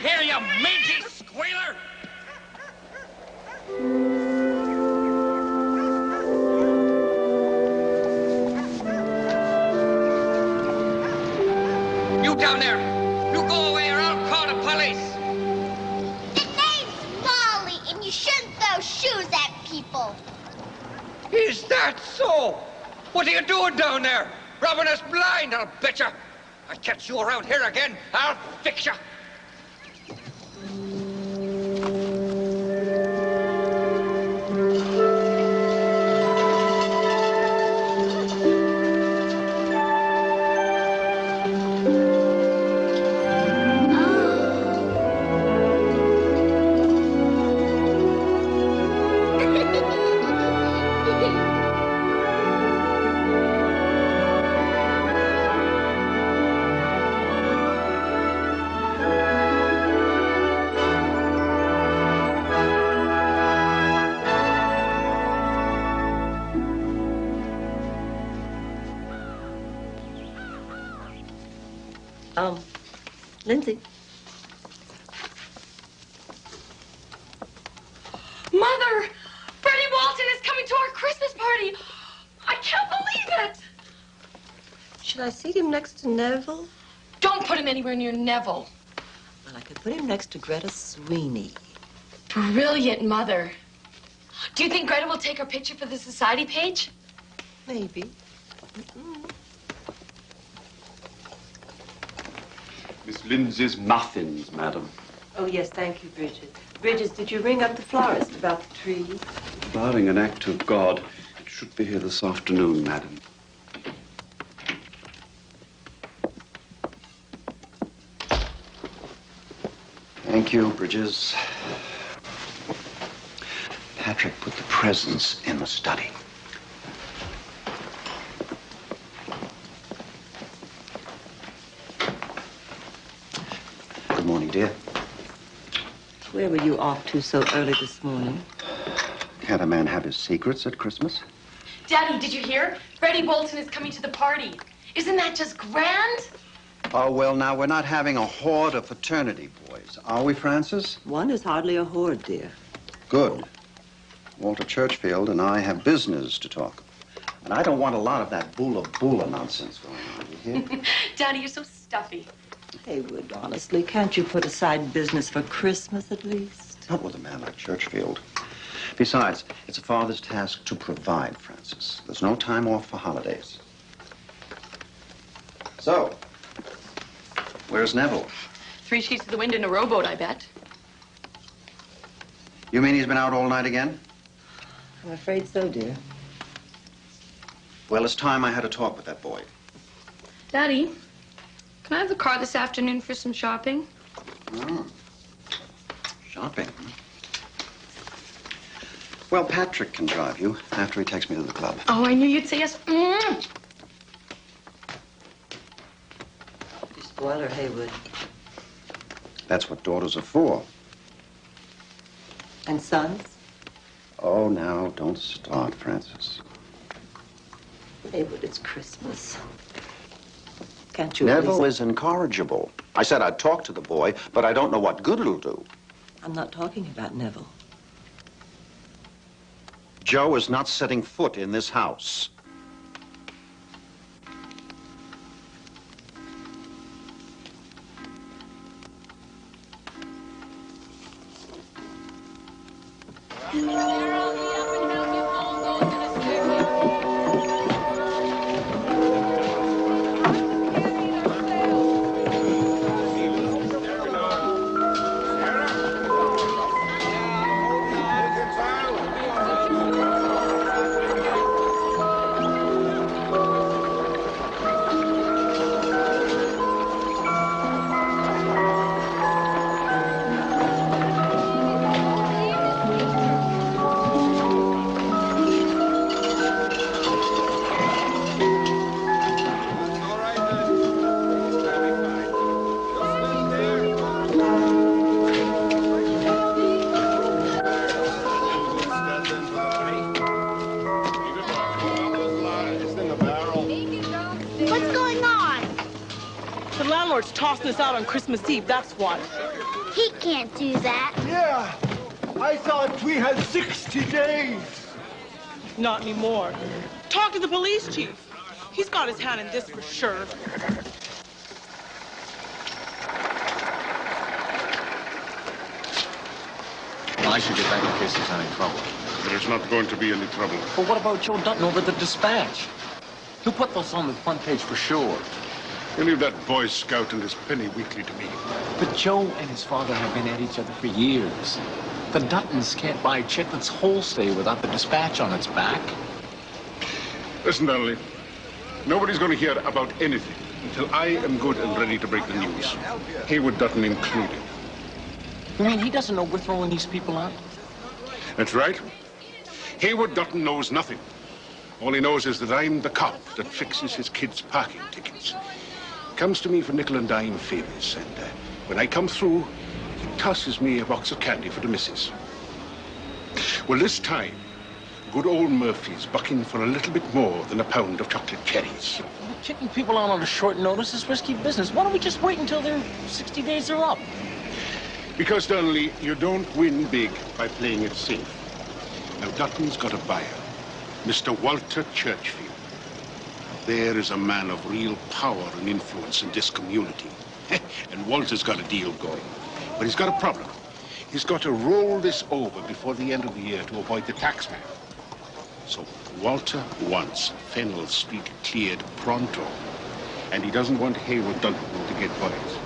here, you mangy squealer! You down there! You go away or I'll call the police! The name's Molly, and you shouldn't throw shoes at people. Is that so? What are you doing down there? Robbing us blind, I'll betcha! I catch you around here again, I'll fix you! Lindsay. Mother! Freddie Walton is coming to our Christmas party! I can't believe it! Should I seat him next to Neville? Don't put him anywhere near Neville. Well, I could put him next to Greta Sweeney. Brilliant, Mother. Do you think Greta will take our picture for the society page? Maybe. Miss Lindsay's muffins, madam. Oh, yes, thank you, Bridget. Bridget, did you ring up the florist about the tree? Barring an act of God, it should be here this afternoon, madam. Thank you, Bridges. Patrick put the presents in the study. Good morning, dear. Where were you off to so early this morning? Can't a man have his secrets at Christmas? Daddy, did you hear? Freddie Walton is coming to the party. Isn't that just grand? Oh, well, now, we're not having a horde of fraternity boys, are we, Francis? One is hardly a horde, dear. Good. Walter Churchfield and I have business to talk. And I don't want a lot of that boola nonsense going on, you hear? Daddy, you're so stuffy. Haywood, honestly, can't you put aside business for Christmas at least? Not with a man like Churchfield. Besides, it's a father's task to provide, Francis. There's no time off for holidays. So, where's Neville? 3 sheets to the wind in a rowboat, I bet. You mean he's been out all night again? I'm afraid so, dear. Well, it's time I had a talk with that boy. Daddy, can I have the car this afternoon for some shopping? Oh. Shopping? Well, Patrick can drive you after he takes me to the club. Oh, I knew you'd say yes. You spoil her, Haywood. That's what daughters are for. And sons? Oh, now, don't start, Francis. Haywood, it's Christmas. Can't you Neville is incorrigible. I said I'd talk to the boy, but I don't know what good it'll do. I'm not talking about Neville. Joe is not setting foot in this house. Tossing us out on Christmas Eve, that's why. He can't do that. Yeah, I thought we had 60 days. Not anymore. Talk to the police chief. He's got his hand in this for sure. I should get back in case there's any trouble. There's not going to be any trouble. But what about Joe Dutton over at the Dispatch? He'll put those on the front page for sure. You leave that Boy Scout and his penny weekly to me. But Joe and his father have been at each other for years. The Duttons can't buy a check that's wholesale without the Dispatch on its back. Listen, Donnelly. Nobody's going to hear about anything until I am good and ready to break the news. Haywood Dutton included. You mean he doesn't know we're throwing these people out? That's right. Haywood Dutton knows nothing. All he knows is that I'm the cop that fixes his kids' parking tickets. Comes to me for nickel and dime favors, and when I come through, he tosses me a box of candy for the missus. Well, this time, good old Murphy's bucking for a little bit more than a pound of chocolate cherries. Kicking people out on a short notice is risky business. Why don't we just wait until their 60 days are up? Because, Donnelly, you don't win big by playing it safe. Now, Dutton's got a buyer, Mr. Walter Churchfield. There is a man of real power and influence in this community. And Walter's got a deal going. But he's got a problem. He's got to roll this over before the end of the year to avoid the taxman. So Walter wants Fennell Street cleared pronto. And he doesn't want Haywood Dutton to get bodies.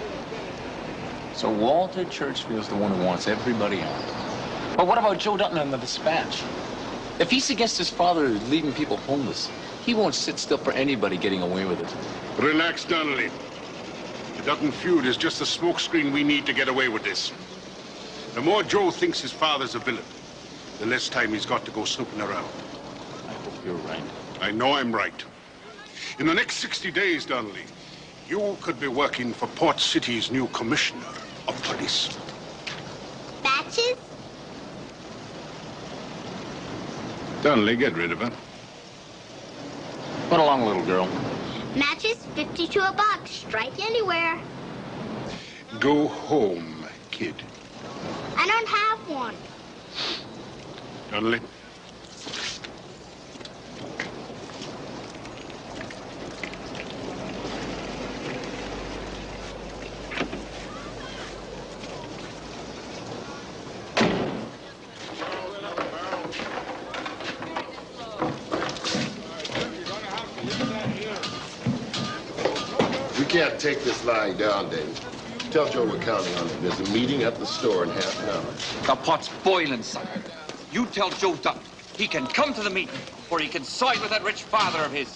So Walter Churchfield's the one who wants everybody out. But what about Joe Dutton and the Dispatch? If he's against his father leaving people homeless, he won't sit still for anybody getting away with it. Relax, Donnelly. The Dutton feud is just the smokescreen we need to get away with this. The more Joe thinks his father's a villain, the less time he's got to go snooping around. I hope you're right. I know I'm right. In the next 60 days, Donnelly, you could be working for Port City's new commissioner of police. Batches? Donnelly, get rid of her. Run along, little girl. Matches, 52 a box. Strike anywhere. Go home, kid. I don't have one. Donnelly. We can't take this lying down, David. Tell Joe we're counting on him. There's a meeting at the store in half an hour. The pot's boiling, son. You tell Joe Dutton he can come to the meeting, or he can side with that rich father of his.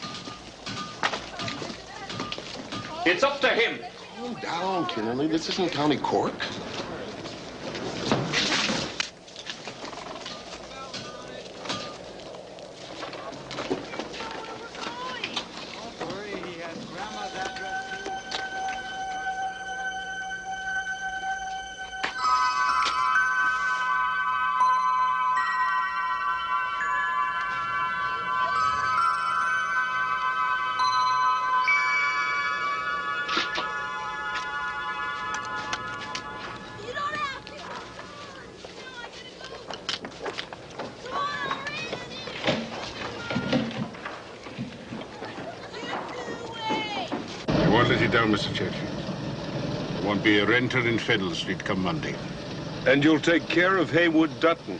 It's up to him. Calm down, Kinnerly. This isn't County Cork. I won't let you down, Mr. Churchill. There won't be a renter in Fennell Street come Monday. And you'll take care of Haywood Dutton.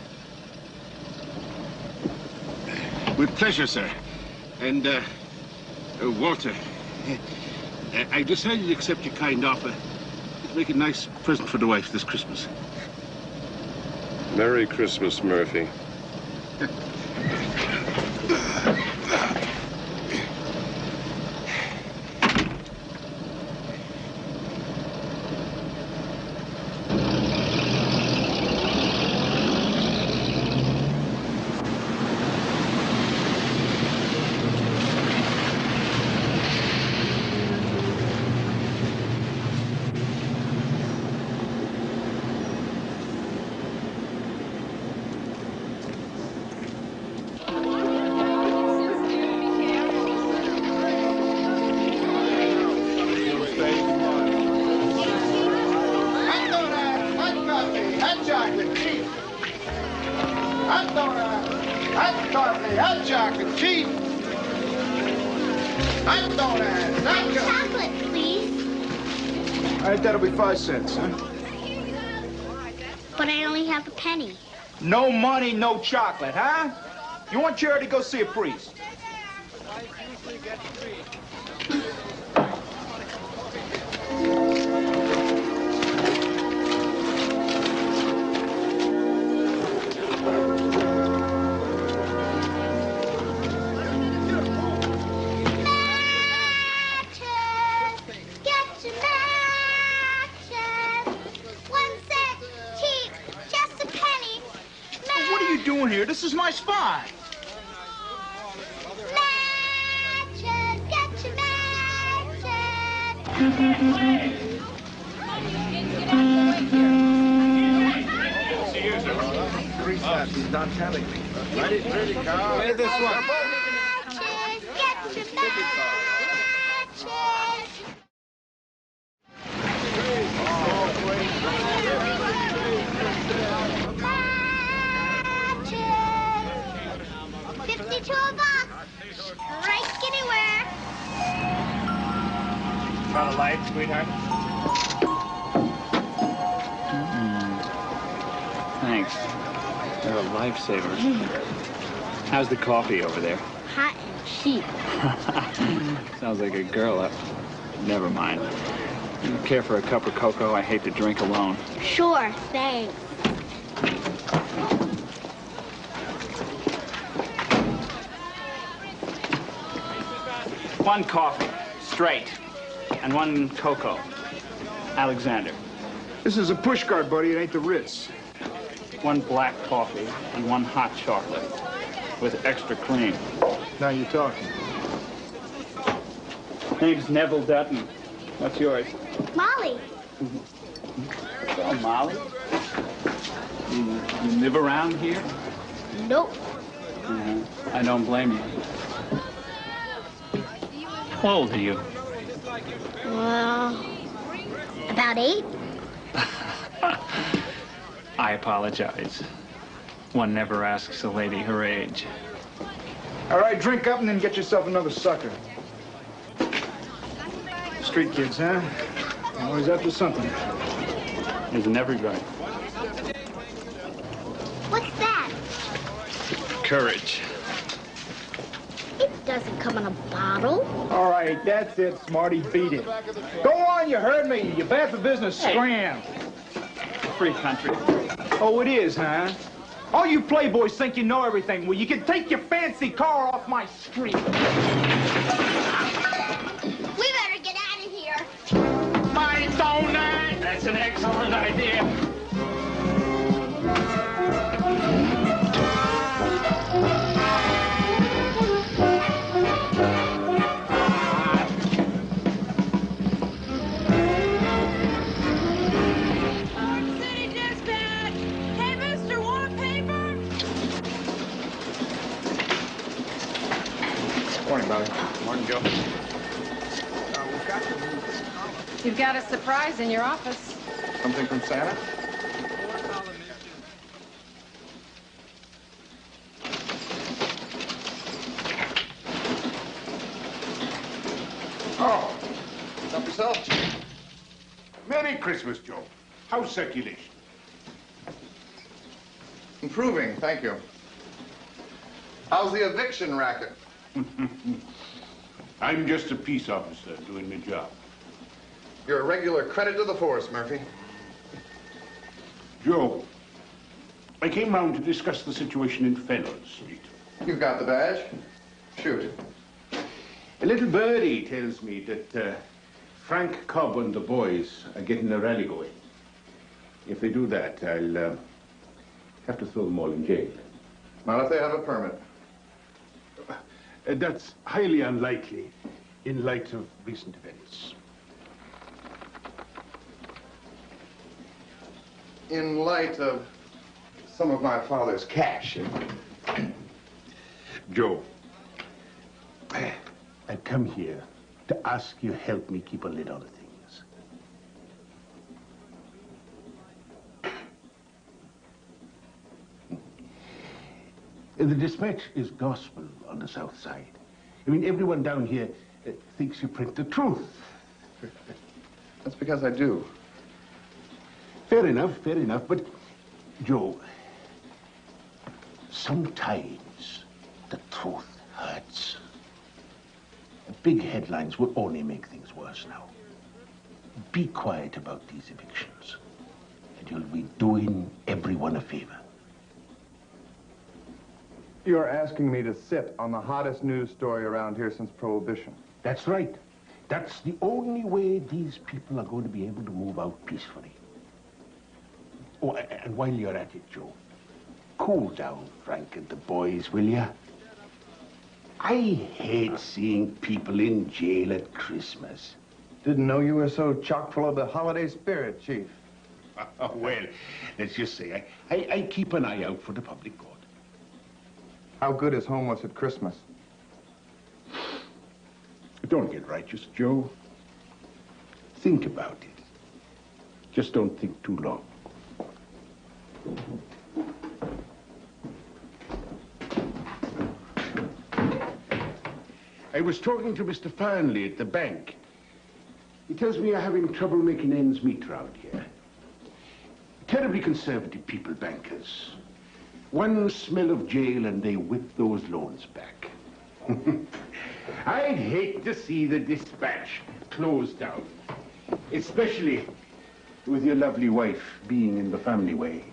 With pleasure, sir. And, Walter, I decided to accept your kind offer to make a nice present for the wife this Christmas. Merry Christmas, Murphy. chocolate, cheap. Hot donut, hot coffee, hot chocolate, cheap. Hot donut, hot Chocolate, please. All right, that'll be 5 cents, huh? But I only have a penny. No money, no chocolate, huh? You want charity, go see a priest. Here. This is my spot. Matches, get your matches. He's not telling me. Ready, Carl. Play this one. Matches, get your matches. Got a light, sweetheart? Thanks. They're a lifesaver. How's the coffee over there? Hot and cheap. Sounds like a girl up. Never mind. You care for a cup of cocoa? I hate to drink alone. Sure, thanks. One coffee, straight. And one cocoa. Alexander. This is a pushcart, buddy. It ain't the Ritz. One black coffee and one hot chocolate with extra cream. Now you're talking. Name's Neville Dutton. What's yours? Molly. Oh, Molly? You live around here? Nope. I don't blame you. How old are you? Well, about 8. I apologize. One never asks a lady her age. All right, drink up and then get yourself another sucker. Street kids, huh? Always up to something. Isn't everybody? What's that? Courage. It doesn't come in a bottle. All right, that's it, Smarty. Beat it. Go on, you heard me. You're bad for business. Scram. Free country. Oh, it is, huh? All you playboys think you know everything. Well, you can take your fancy car off my street. We better get out of here. My donut! That's an excellent idea. Morning, Bobby. Morning, Joe. You've got a surprise in your office. Something from Santa? Oh, help yourself. Merry Christmas, Joe. How's circulation? Improving, thank you. How's the eviction racket? I'm just a peace officer doing the job. You're a regular credit to the force, Murphy. Joe, I came round to discuss the situation in Fennell Street. You've got the badge. Shoot. A little birdie tells me that Frank Cobb and the boys are getting a rally going. If they do that, I'll have to throw them all in jail. Not if they have a permit. That's highly unlikely in light of recent events. In light of some of my father's cash. Joe, I've come here to ask you help me keep a lid on things. The dispatch is gospel on the south side. I mean, everyone down here thinks you print the truth. That's because I do. Fair enough, but, Joe, sometimes the truth hurts. Big headlines will only make things worse now. Be quiet about these evictions, and you'll be doing everyone a favor. You're asking me to sit on the hottest news story around here since Prohibition. That's right. That's the only way these people are going to be able to move out peacefully. Oh, and while you're at it, Joe, cool down, Frank and the boys, will ya? I hate seeing people in jail at Christmas. Didn't know you were so chock full of the holiday spirit, Chief. Well, let's just say I keep an eye out for the public good. How good is homeless at Christmas? Don't get righteous, Joe. Think about it. Just don't think too long. I was talking to Mr. Farnley at the bank. He tells me you're having trouble making ends meet around here. Terribly conservative people, bankers. One smell of jail and they whip those loans back. I'd hate to see the dispatch closed down, especially with your lovely wife being in the family way.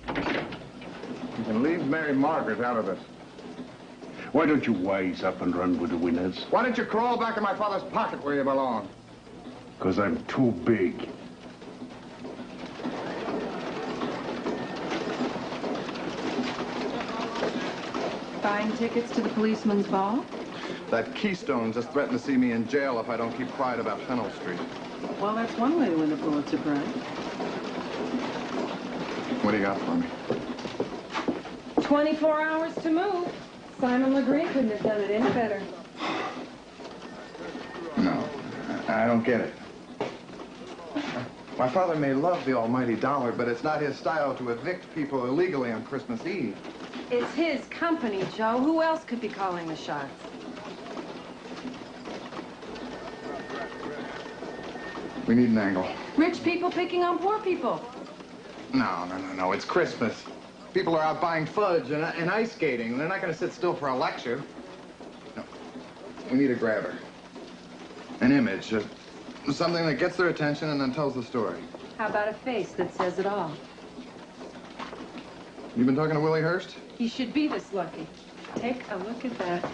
You can leave Mary Margaret out of it. Why don't you wise up and run with the winners? Why don't you crawl back in my father's pocket where you belong? Because I'm too big. Buying tickets to the policeman's ball? That Keystone just threatened to see me in jail if I don't keep quiet about Fennell Street. Well, that's one way to win the Pulitzer Prize. What do you got for me? 24 hours to move. Simon LeGree couldn't have done it any better. No, I don't get it. My father may love the almighty dollar, but it's not his style to evict people illegally on Christmas Eve. It's his company, Joe. Who else could be calling the shots? We need an angle. Rich people picking on poor people. No. It's Christmas. People are out buying fudge and ice skating. They're not going to sit still for a lecture. No. We need a grabber. An image. Something that gets their attention and then tells the story. How about a face that says it all? You been talking to Willie Hurst? He should be this lucky. Take a look at that.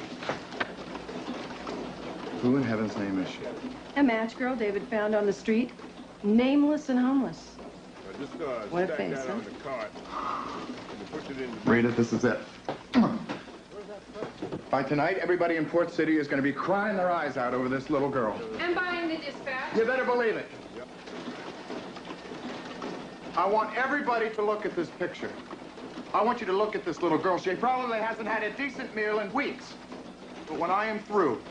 Who in heaven's name is she? A match girl David found on the street. Nameless and homeless. What a face, huh? Read it, this is it. By tonight, everybody in Port City is going to be crying their eyes out over this little girl. And buying the dispatch. You better believe it. I want everybody to look at this picture. I want you to look at this little girl. She probably hasn't had a decent meal in weeks. But when I am through,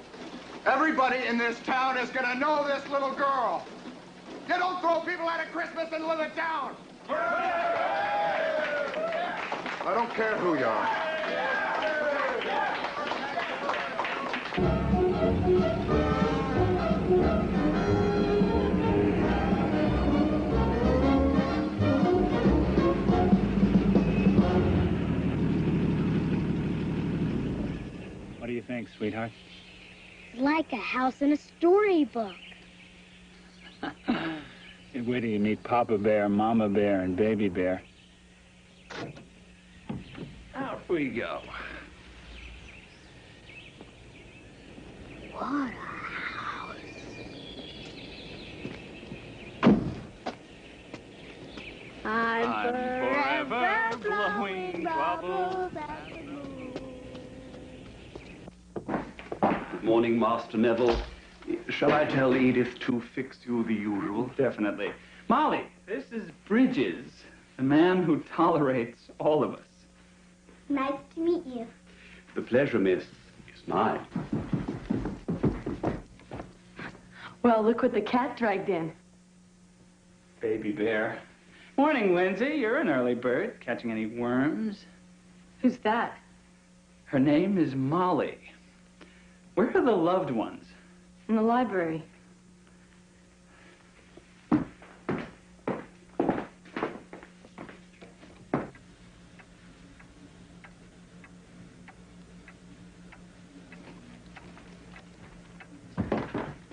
everybody in this town is going to know this little girl. You don't throw people out at Christmas and live it down. I don't care who you are. What do you think, sweetheart? It's like a house in a storybook. Where do you meet Papa Bear, Mama Bear, and Baby Bear? Out we go. What a house. I'm forever blowing bubbles at the moon. Good morning, Master Neville. Shall I tell Edith to fix you the usual? Definitely. Molly, this is Bridges, the man who tolerates all of us. Nice to meet you. The pleasure, miss, is mine. Well, look what the cat dragged in. Baby Bear. Morning, Lindsay. You're an early bird. Catching any worms? Who's that? Her name is Molly. Where are the loved ones? In the library.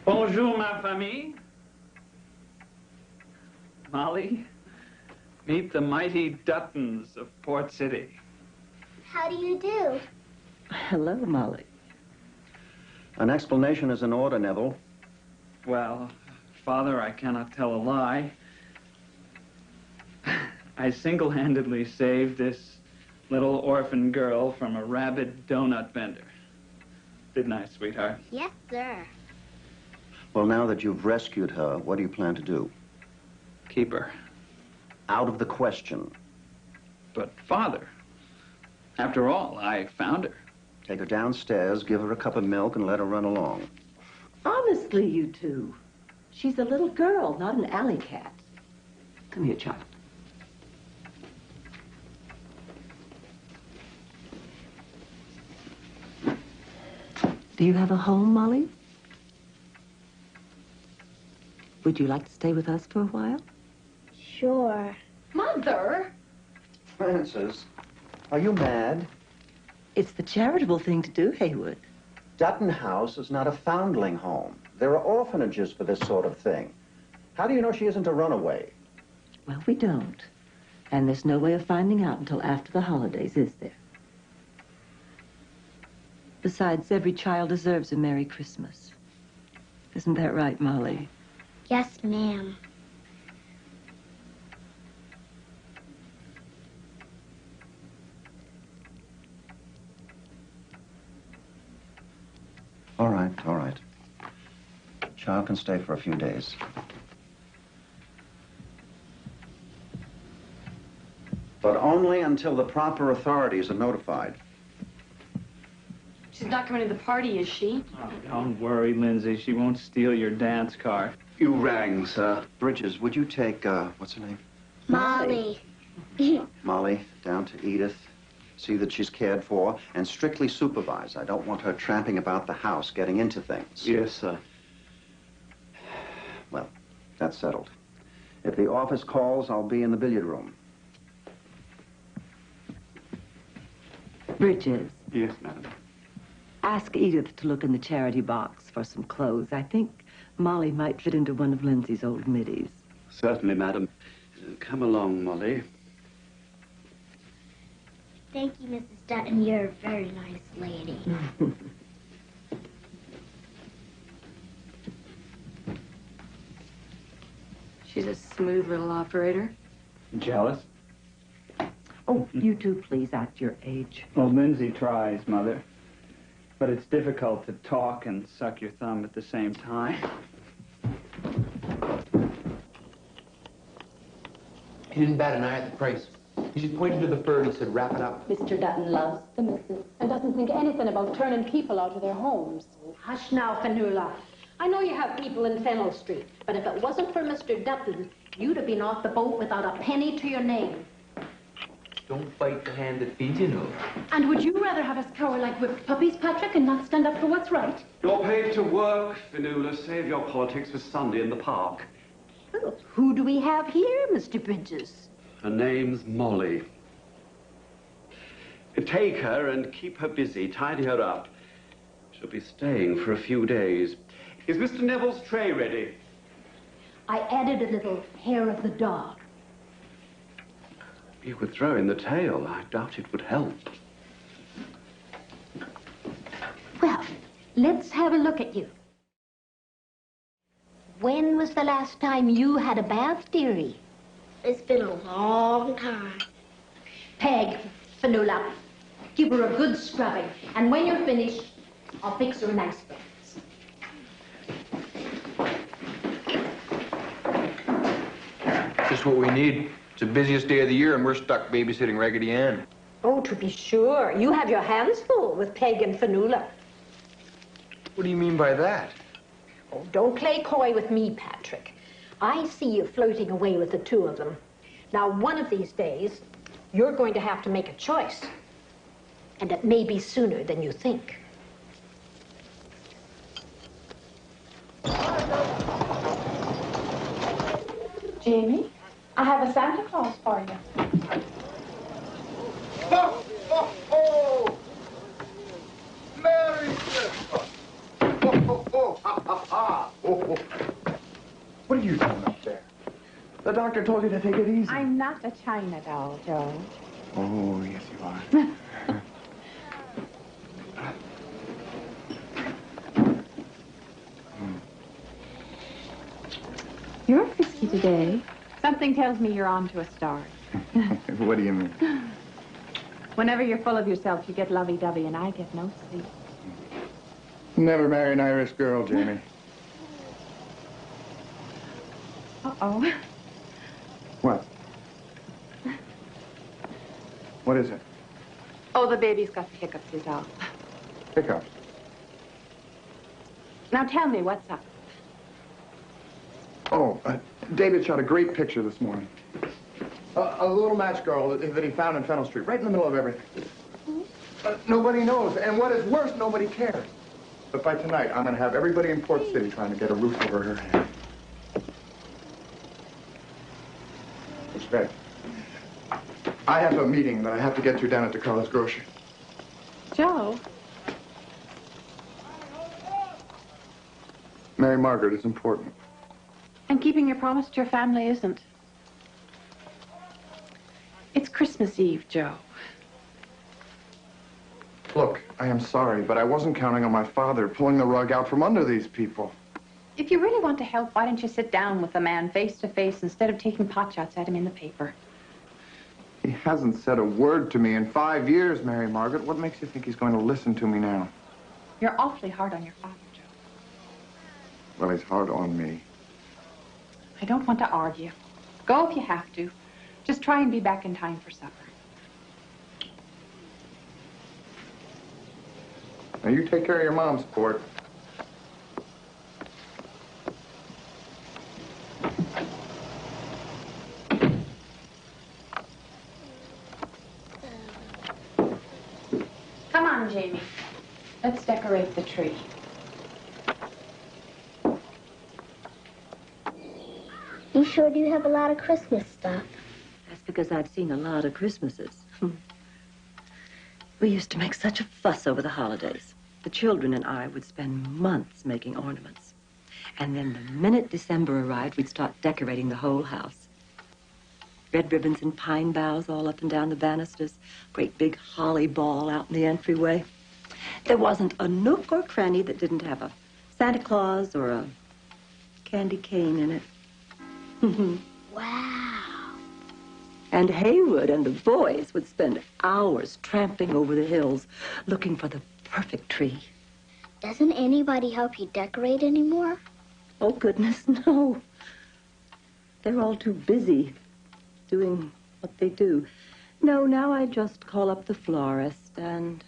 Bonjour, ma famille. Molly, meet the mighty Duttons of Port City. How do you do? Hello, Molly. An explanation is in order, Neville. Well, Father, I cannot tell a lie. I single-handedly saved this little orphan girl from a rabid donut vendor. Didn't I, sweetheart? Yes, sir. Well, now that you've rescued her, what do you plan to do? Keep her. Out of the question. But, Father, after all, I found her. Take her downstairs, give her a cup of milk, and let her run along. Honestly, you two. She's a little girl, not an alley cat. Come here, child. Do you have a home, Molly? Would you like to stay with us for a while? Sure. Mother! Frances, are you mad? It's the charitable thing to do, Haywood. Dutton House is not a foundling home. There are orphanages for this sort of thing. How do you know she isn't a runaway? Well, we don't. And there's no way of finding out until after the holidays, is there? Besides, every child deserves a Merry Christmas. Isn't that right, Molly? Yes, ma'am. All right, all right. Child can stay for a few days. But only until the proper authorities are notified. She's not coming to the party, is she? Oh, don't worry, Lindsay. She won't steal your dance card. You rang, sir. Bridges, would you take, what's her name? Molly. Molly, down to Edith. See that she's cared for, and strictly supervise. I don't want her tramping about the house, getting into things. Yes, sir. Well, that's settled. If the office calls, I'll be in the billiard room. Bridges, Yes, madam. ask Edith to look in the charity box for some clothes. I think Molly might fit into one of Lindsay's old middies. Certainly, madam. Come along, Molly. Thank you, Mrs. Dutton. You're a very nice lady. She's a smooth little operator. Jealous? Oh, you two, please, at your age. Well, Lindsay tries, Mother. But it's difficult to talk and suck your thumb at the same time. He didn't bat an eye at the price. He just pointed to the bird and said, wrap it up. Mr. Dutton loves the missus and doesn't think anything about turning people out of their homes. Hush now, Fanula. I know you have people in Fennel Street, but if it wasn't for Mr. Dutton, you'd have been off the boat without a penny to your name. Don't bite the hand that feeds you, no. And would you rather have us cower like whipped puppies, Patrick, and not stand up for what's right? You're paid to work, Fanula. Save your politics for Sunday in the park. Well, who do we have here, Mr. Bridges? Her name's Molly. Take her and keep her busy. Tidy her up. She'll be staying for a few days. Is Mr. Neville's tray ready? I added a little hair of the dog. You could throw in the tail. I doubt it would help. Well, let's have a look at you. When was the last time you had a bath, dearie? It's been a long time. Peg, Fanula, give her a good scrubbing. And when you're finished, I'll fix her a nice bath. Just what we need. It's the busiest day of the year, and we're stuck babysitting Raggedy Ann. Oh, to be sure. You have your hands full with Peg and Fanula. What do you mean by that? Oh, don't play coy with me, Patrick. I see you flirting away with the two of them. Now, one of these days, you're going to have to make a choice. And it may be sooner than you think. Jamie, I have a Santa Claus for you. Oh, oh, oh! Merry Christmas! Oh, ha, ha, ha! Oh. What are you doing up there? The doctor told you to take it easy. I'm not a China doll, Joe. Oh, yes, you are. You're frisky today. Something tells me you're on to a star. What do you mean? Whenever you're full of yourself, you get lovey-dovey, and I get no sleep. Never marry an Irish girl, Jamie. Uh-oh. What? What is it? Oh, the baby's got the hiccups, is all. Hiccups. Now tell me, what's up? Oh, David shot a great picture this morning. A little match girl that he found in Fennel Street, right in the middle of everything. Nobody knows, and what is worse, nobody cares. But by tonight, I'm going to have everybody in Port City trying to get a roof over her head. Respect. I have a meeting that I have to get to down at DeCarlo's grocery. Joe? Mary Margaret is important. And keeping your promise to your family isn't. It's Christmas Eve, Joe. Look, I am sorry, but I wasn't counting on my father pulling the rug out from under these people. If you really want to help, why don't you sit down with the man face to face instead of taking potshots at him in the paper? He hasn't said a word to me in 5 years, Mary Margaret. What makes you think he's going to listen to me now? You're awfully hard on your father, Joe. Well, he's hard on me. I don't want to argue. Go if you have to. Just try and be back in time for supper. Now, you take care of your mom's Port. Come on, Jamie. Let's decorate the tree. You sure do have a lot of Christmas stuff. That's because I've seen a lot of Christmases. We used to make such a fuss over the holidays. The children and I would spend months making ornaments. And then the minute December arrived, we'd start decorating the whole house. Red ribbons and pine boughs all up and down the banisters. Great big holly ball out in the entryway. There wasn't a nook or cranny that didn't have a Santa Claus or a candy cane in it. Wow. And Haywood and the boys would spend hours tramping over the hills looking for the perfect tree. Doesn't anybody help you decorate anymore? Oh, goodness, no. They're all too busy doing what they do. No, now I just call up the florist, and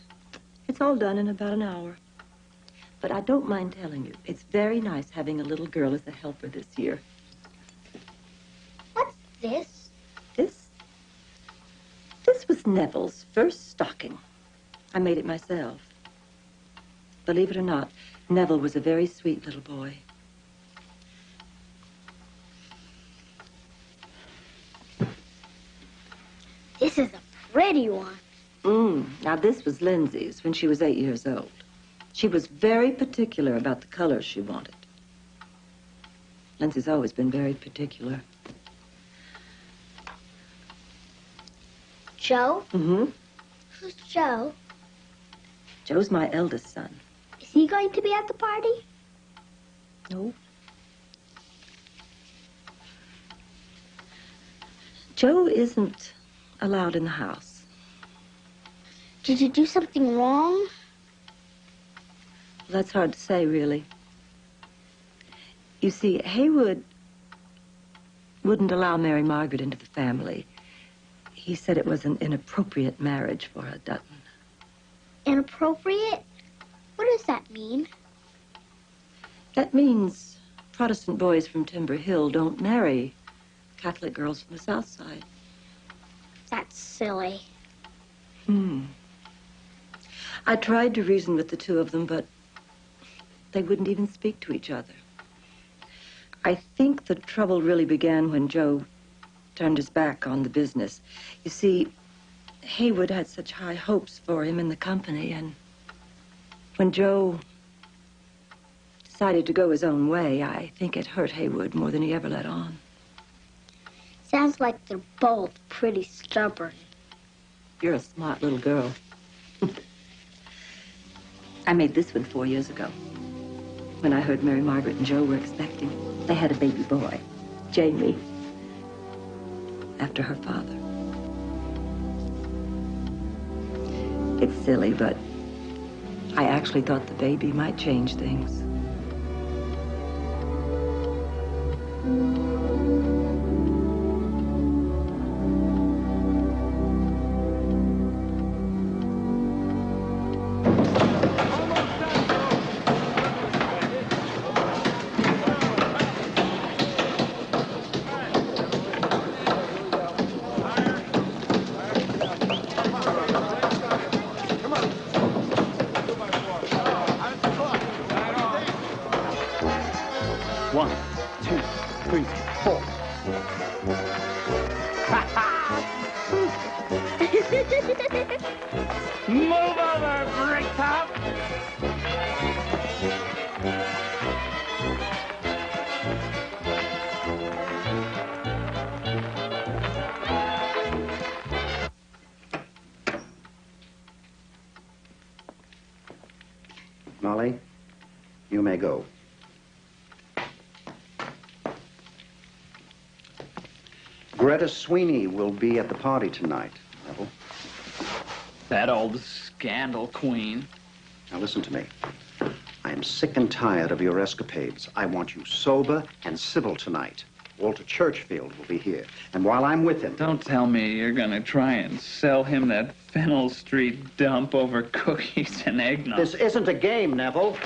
it's all done in about an hour. But I don't mind telling you, it's very nice having a little girl as a helper this year. What's this? This was Neville's first stocking. I made it myself. Believe it or not, Neville was a very sweet little boy. This is a pretty one. Now, this was Lindsay's when she was 8 years old. She was very particular about the colors she wanted. Lindsay's always been very particular. Joe? Mm-hmm. Who's Joe? Joe's my eldest son. Is he going to be at the party? No. Joe isn't allowed in the house. Did you do something wrong? That's hard to say, really. You see, Haywood wouldn't allow Mary Margaret into the family. He said it was an inappropriate marriage for a Dutton. Inappropriate? What does that mean? That means Protestant boys from Timber Hill don't marry Catholic girls from the South Side. That's silly. I tried to reason with the two of them, but they wouldn't even speak to each other. I think the trouble really began when Joe turned his back on the business. You see, Haywood had such high hopes for him in the company, and when Joe decided to go his own way, I think it hurt Haywood more than he ever let on. Sounds like they're both pretty stubborn. You're a smart little girl. I made this one 4 years ago, when I heard Mary Margaret and Joe were expecting. They had a baby boy, Jamie, after her father. It's silly, but I actually thought the baby might change things. Move over, Bricktop! Molly, you may go. Greta Sweeney will be at the party tonight, Neville. That old scandal queen. Now listen to me. I am sick and tired of your escapades. I want you sober and civil tonight. Walter Churchfield will be here, and while I'm with him... Don't tell me you're gonna try and sell him that Fennell Street dump over cookies and eggnog. This isn't a game, Neville.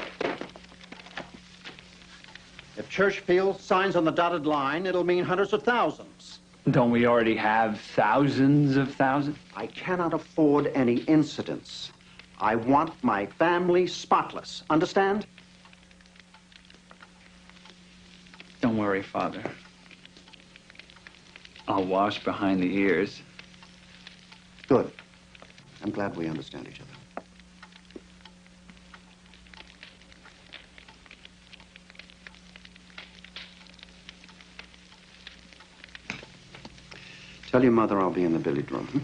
If Churchfield signs on the dotted line, it'll mean hundreds of thousands. Don't we already have thousands of thousands? I cannot afford any incidents. I want my family spotless. Understand? Don't worry, Father. I'll wash behind the ears. Good. I'm glad we understand each other. Tell your mother I'll be in the billiard room. Hmm?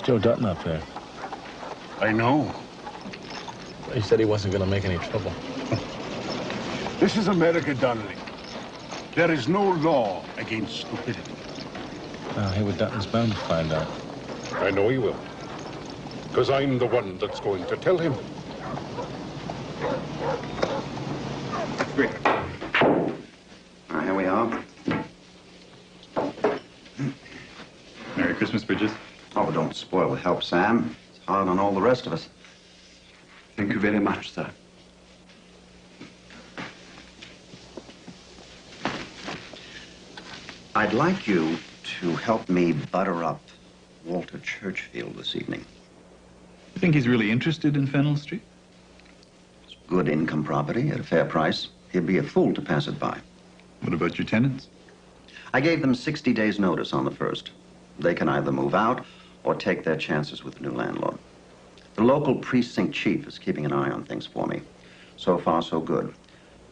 Joe Dutton up there. I know. He said he wasn't going to make any trouble. This is America, Donnelly. There is no law against stupidity. Haywood Dutton's bound to find out. I know he will. Because I'm the one that's going to tell him. Great. All right, here we are. Merry Christmas, Bridges. Oh, don't spoil the help, Sam. It's hard on all the rest of us. Thank you very much, sir. I'd like you to help me butter up Walter Churchfield this evening. You think he's really interested in Fennell Street? It's good income property at a fair price. He'd be a fool to pass it by. What about your tenants? I gave them 60 days' notice on the 1st. They can either move out or take their chances with the new landlord. The local precinct chief is keeping an eye on things for me. So far, so good.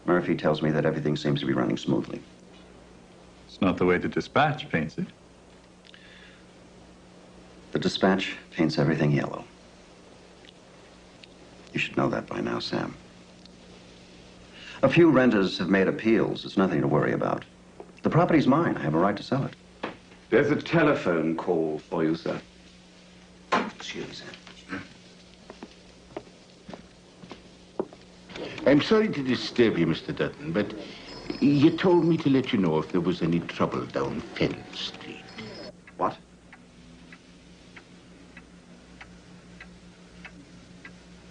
Murphy tells me that everything seems to be running smoothly. It's not the way the Dispatch paints it. The Dispatch paints everything yellow. You should know that by now, Sam. A few renters have made appeals. It's nothing to worry about. The property's mine. I have a right to sell it. There's a telephone call for you, sir. Excuse me. I'm sorry to disturb you, Mr. Dutton, but you told me to let you know if there was any trouble down Fennel Street. What?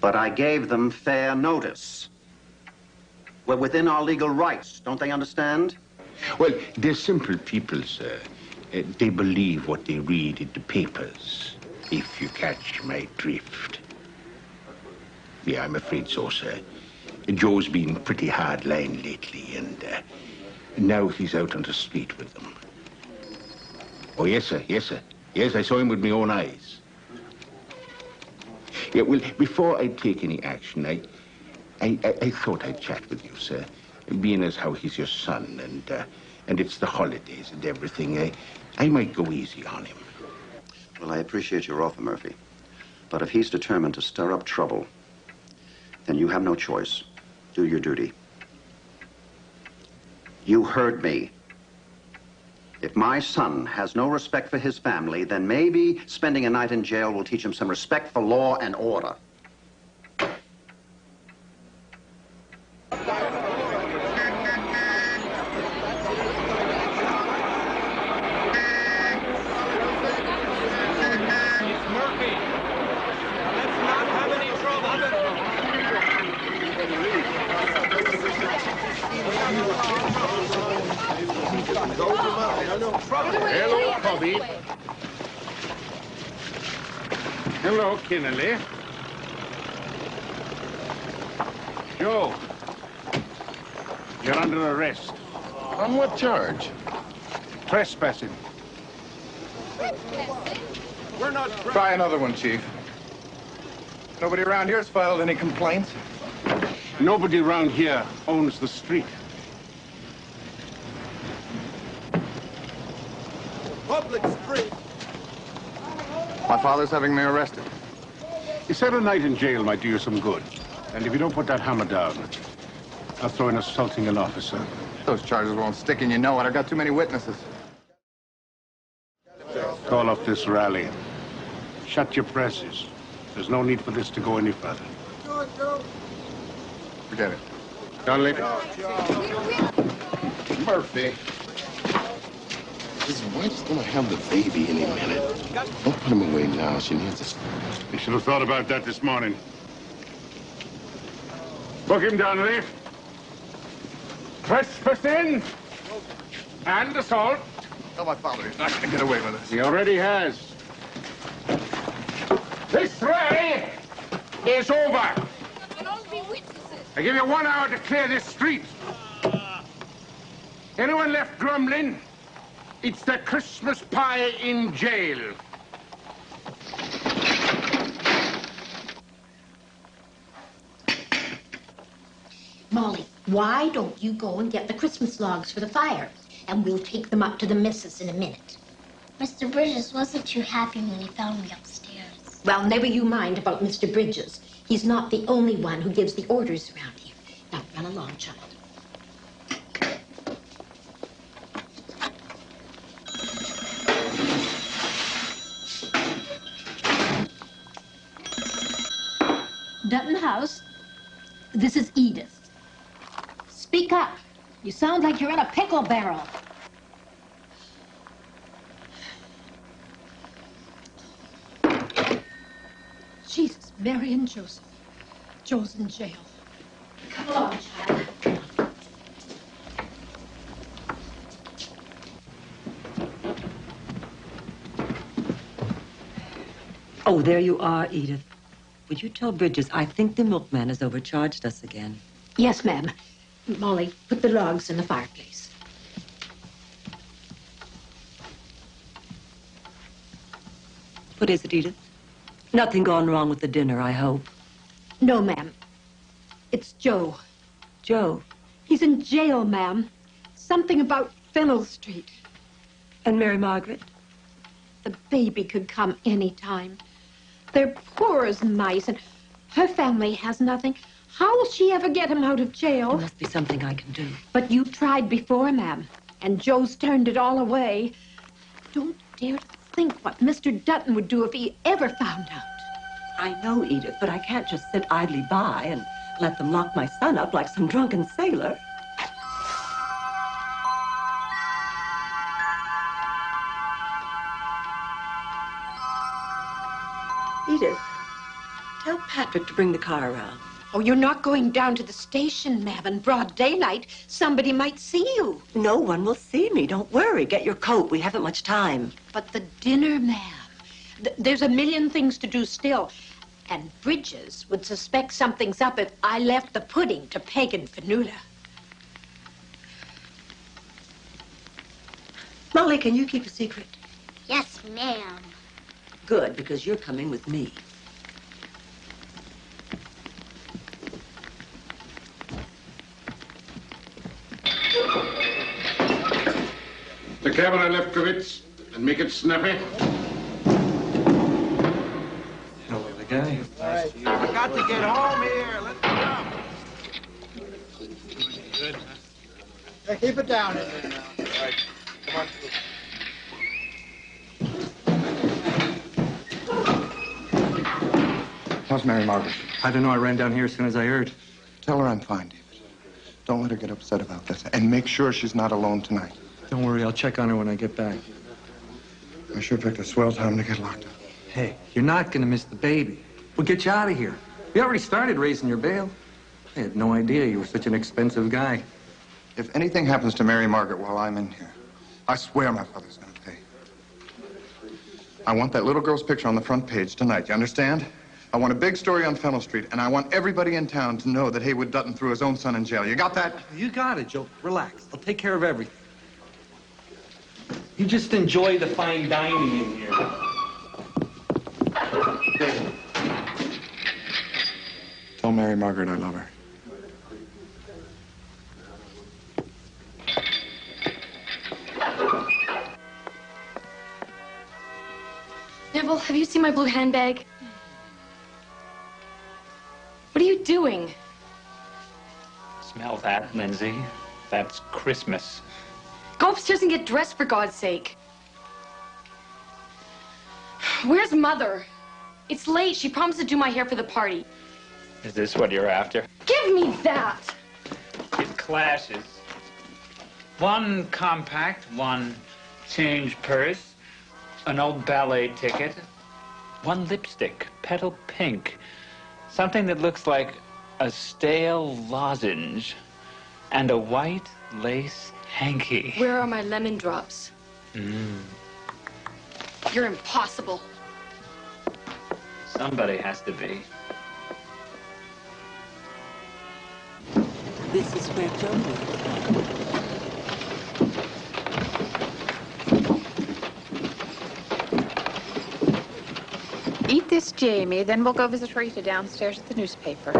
But I gave them fair notice. We're within our legal rights, don't they understand? Well, they're simple people, sir. They believe what they read in the papers, if you catch my drift. Yeah, I'm afraid so, sir. Joe's been pretty hard line lately, and now he's out on the street with them. Oh, yes, sir, yes, sir. Yes, I saw him with my own eyes. Yeah, well, before I take any action, I thought I'd chat with you, sir. Being as how he's your son, and it's the holidays and everything, I might go easy on him. Well, I appreciate your offer, Murphy. But if he's determined to stir up trouble, then you have no choice. Do your duty. You heard me. If my son has no respect for his family, then maybe spending a night in jail will teach him some respect for law and order. Hello, Bobby. Hello, Kennelly. Joe, you're under arrest. On what charge? Trespassing. We're not... Try another one, Chief. Nobody around here has filed any complaints? Nobody around here owns the street. Public street. My father's having me arrested. He said a night in jail might do you some good. And if you don't put that hammer down, I'll throw in assaulting an officer. Those charges won't stick, and you know it. I got too many witnesses. Call off this rally. Shut your presses. There's no need for this to go any further. Forget it. Donnelly. Murphy. His wife's gonna have the baby any minute. Don't put him away now. She needs us. You should have thought about that this morning. Book him, Donnelly. Trespassing and assault. Tell my father he's not gonna get away with this. He already has. This rally is over. I give you 1 hour to clear this street. Anyone left grumbling? It's the Christmas pie in jail. Molly, why don't you go and get the Christmas logs for the fire? And we'll take them up to the missus in a minute. Mr. Bridges wasn't too happy when he found me upstairs. Well, never you mind about Mr. Bridges. He's not the only one who gives the orders around here. Now, run along, child. Dutton House, this is Edith. Speak up. You sound like you're in a pickle barrel. Jesus, Mary and Joseph. Joe's in jail. Come along, child. Oh, there you are, Edith. Would you tell Bridges I think the milkman has overcharged us again? Yes, ma'am. Molly, put the logs in the fireplace. What is it, Edith? Nothing gone wrong with the dinner, I hope. No, ma'am. It's Joe. Joe? He's in jail, ma'am. Something about Fennel Street. And Mary Margaret? The baby could come any time. They're poor as mice, and her family has nothing. How will she ever get him out of jail? There must be something I can do. But you tried before, ma'am, and Joe's turned it all away. Don't dare to think what Mr. Dutton would do if he ever found out. I know, Edith, but I can't just sit idly by and let them lock my son up like some drunken sailor. Edith, tell Patrick to bring the car around. Oh, you're not going down to the station, ma'am, in broad daylight. Somebody might see you. No one will see me. Don't worry. Get your coat. We haven't much time. But the dinner, ma'am. There's a million things to do still. And Bridges would suspect something's up if I left the pudding to Peg and Fanuta. Molly, can you keep a secret? Yes, ma'am. Good, because you're coming with me. The camera, Lefkowitz, and make it snappy. Hello, the guy. I got to get home here. Let me go. Good. Hey, keep it down in there now. All right. Come on. How's Mary Margaret? I don't know. I ran down here as soon as I heard. Tell her I'm fine, David. Don't let her get upset about this. And make sure she's not alone tonight. Don't worry. I'll check on her when I get back. I sure picked a swell time to get locked up. Hey, you're not going to miss the baby. We'll get you out of here. We already started raising your bail. I had no idea you were such an expensive guy. If anything happens to Mary Margaret while I'm in here, I swear my father's going to pay. I want that little girl's picture on the front page tonight. You understand? I want a big story on Fennel Street, and I want everybody in town to know that Haywood Dutton threw his own son in jail. You got that? You got it, Joe. Relax. I'll take care of everything. You just enjoy the fine dining in here. David. Tell Mary Margaret I love her. Neville, have you seen my blue handbag? What are you doing? Smell that, Lindsay? That's Christmas. Go upstairs and get dressed, for God's sake. Where's Mother? It's late. She promised to do my hair for the party. Is this what you're after? Give me that! It clashes. One compact, one change purse, an old ballet ticket, one lipstick, petal pink, something that looks like a stale lozenge, and a white lace hanky. Where are my lemon drops? You're impossible. Somebody has to be. This is where Joe lives. Eat this, Jamie, then we'll go visit Rita downstairs at the newspaper.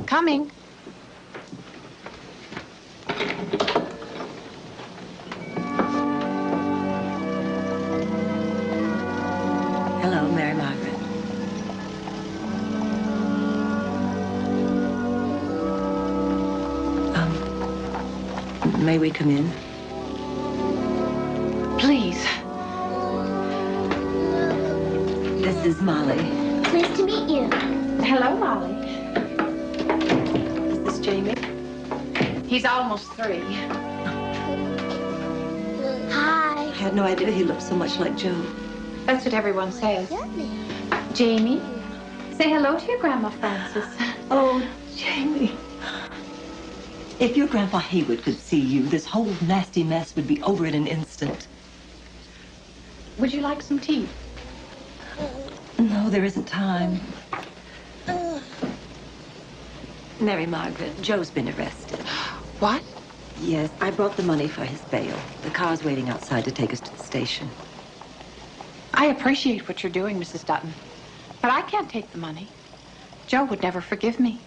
Coming. Hello, Mary Margaret. May we come in? Please. This is Molly. Nice to meet you. Hello, Molly. Is this Jamie? He's almost 3. Hi. I had no idea he looked so much like Joe. That's what everyone says. Jamie, say hello to your Grandma Frances. Oh, Jamie. If your Grandpa Haywood could see you, this whole nasty mess would be over in an instant. Would you like some tea? No, there isn't time. Mary Margaret, Joe's been arrested. What? Yes, I brought the money for his bail. The car's waiting outside to take us to the station. I appreciate what you're doing, Mrs. Dutton, but I can't take the money. Joe would never forgive me.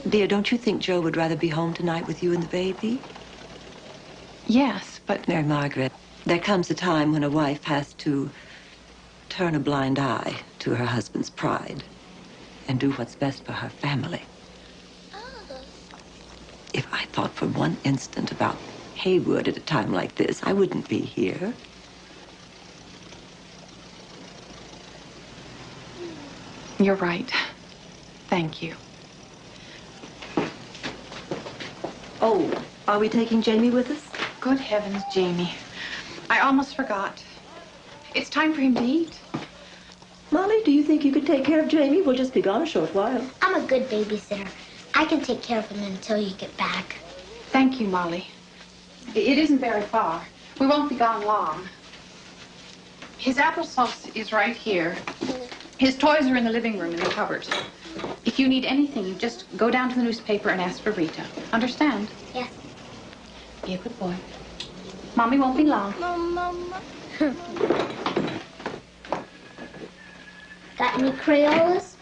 Dear, don't you think Joe would rather be home tonight with you and the baby? Yes, but... Mary Margaret, there comes a time when a wife has to turn a blind eye to her husband's pride and do what's best for her family. If I thought for one instant about Haywood at a time like this. I wouldn't be here. You're right. Thank you. Oh, are we taking Jamie with us? Good heavens, Jamie. I almost forgot. It's time for him to eat. Molly, do you think you could take care of Jamie? We'll just be gone a short while. I'm a good babysitter. I can take care of him until you get back. Thank you, Molly. It isn't very far. We won't be gone long. His applesauce is right here. His toys are in the living room in the cupboard. If you need anything, you just go down to the newspaper and ask for Rita. Understand? Yes. Be a good boy. Mommy won't be long. Mama. Got any Crayolas?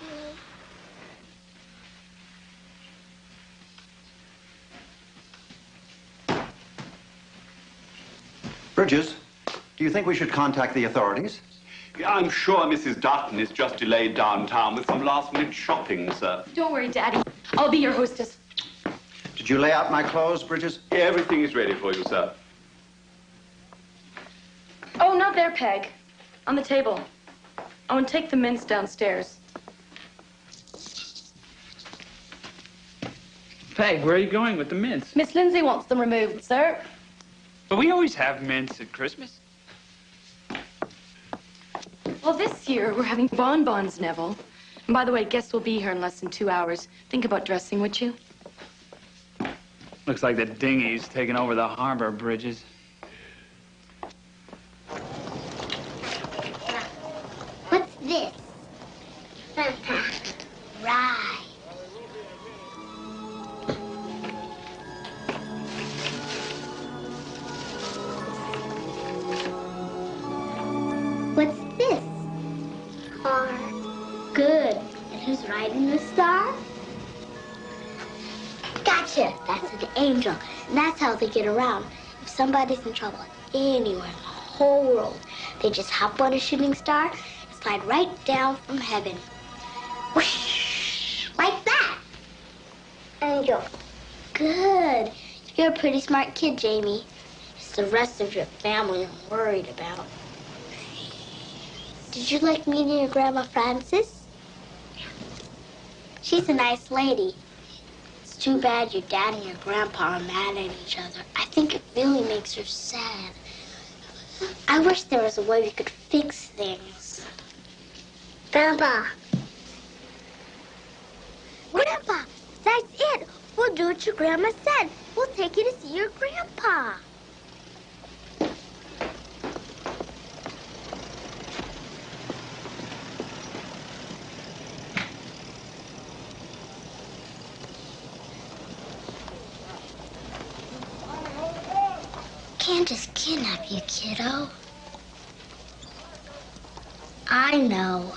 Bridges, do you think we should contact the authorities? I'm sure Mrs. Dutton is just delayed downtown with some last-minute shopping, sir. Don't worry, Daddy. I'll be your hostess. Did you lay out my clothes, Bridges? Everything is ready for you, sir. Oh, not there, Peg. On the table. Oh, and take the mints downstairs. Peg, where are you going with the mints? Miss Lindsay wants them removed, sir. But we always have mints at Christmas. Well, this year we're having bonbons, Neville. And by the way, guests will be here in less than 2 hours. Think about dressing, would you? Looks like the dinghy's taking over the harbor, Bridges. What's this? Right. What's this? Car. Good. And who's riding the star? Gotcha. That's an angel. And that's how they get around. If somebody's in trouble anywhere in the whole world, they just hop on a shooting star and slide right down from heaven. Whoosh! Like that. Angel. Good. You're a pretty smart kid, Jamie. It's the rest of your family I'm worried about. Did you like meeting your Grandma Frances? She's a nice lady. It's too bad your dad and your grandpa are mad at each other. I think it really makes her sad. I wish there was a way we could fix things. Grandpa. Grandpa, that's it. We'll do what your grandma said. We'll take you to see your grandpa. Can't just kidnap you, kiddo. I know.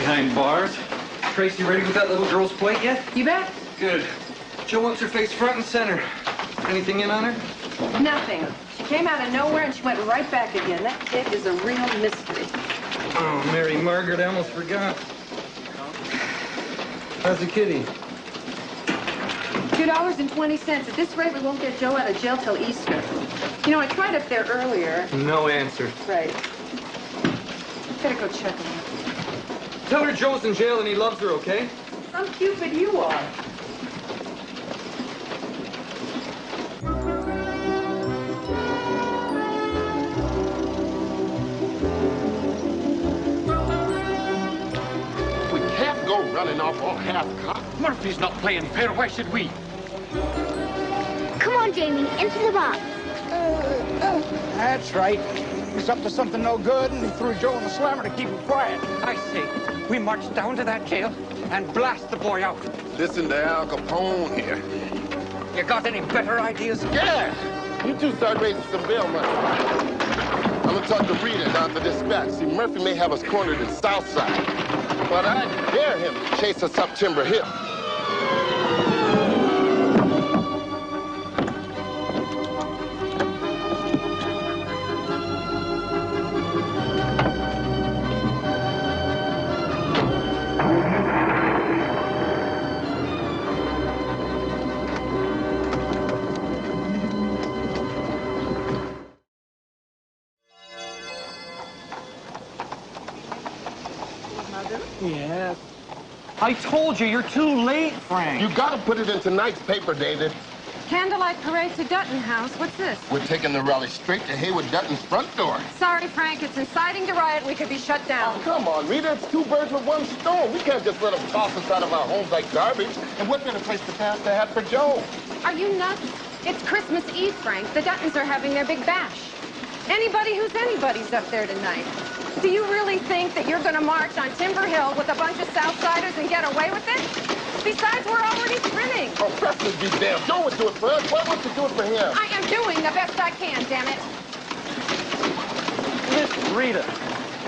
Behind bars. Tracy ready with that little girl's plate yet? You bet. Good. Joe wants her face front and center. Anything in on her? Nothing. She came out of nowhere and she went right back again. That kid is a real mystery. Oh, Mary Margaret, I almost forgot. How's the kitty? $2.20. At this rate, we won't get Joe out of jail till Easter. You know, I tried up there earlier. No answer. Right. Better go check him out. Tell her Joe's in jail and he loves her, okay? Some cupid you are. We can't go running off all half-cocked. Murphy's not playing fair. Why should we? Come on, Jamie, into the box. That's right. He's up to something no good, and he threw Joe in the slammer to keep him quiet. I say, we marched down to that jail, and blast the boy out. Listen to Al Capone here. You got any better ideas? Yeah! You two start raising some bail money. I'm gonna talk to Rita down at the dispatch. See, Murphy may have us cornered in Southside, but I dare him to chase us up Timber Hill. Yes. I told you, you're too late, Frank. You gotta put it in tonight's paper, David. Candlelight parade to Dutton House. What's this? We're taking the rally straight to Haywood Dutton's front door. Sorry, Frank. It's inciting to riot. We could be shut down. Oh, come on, Rita. It's two birds with one stone. We can't just let them toss us out of our homes like garbage. And what better place to pass the hat for Joe? Are you nuts? It's Christmas Eve, Frank. The Duttons are having their big bash. Anybody who's anybody's up there tonight. Do you really think that you're going to march on Timber Hill with a bunch of Southsiders and get away with it? Besides, we're already trimming. Oh, Preston be damned. Joe would do it for us. Why won't you do it for him? I am doing the best I can, damn it. Listen, Rita,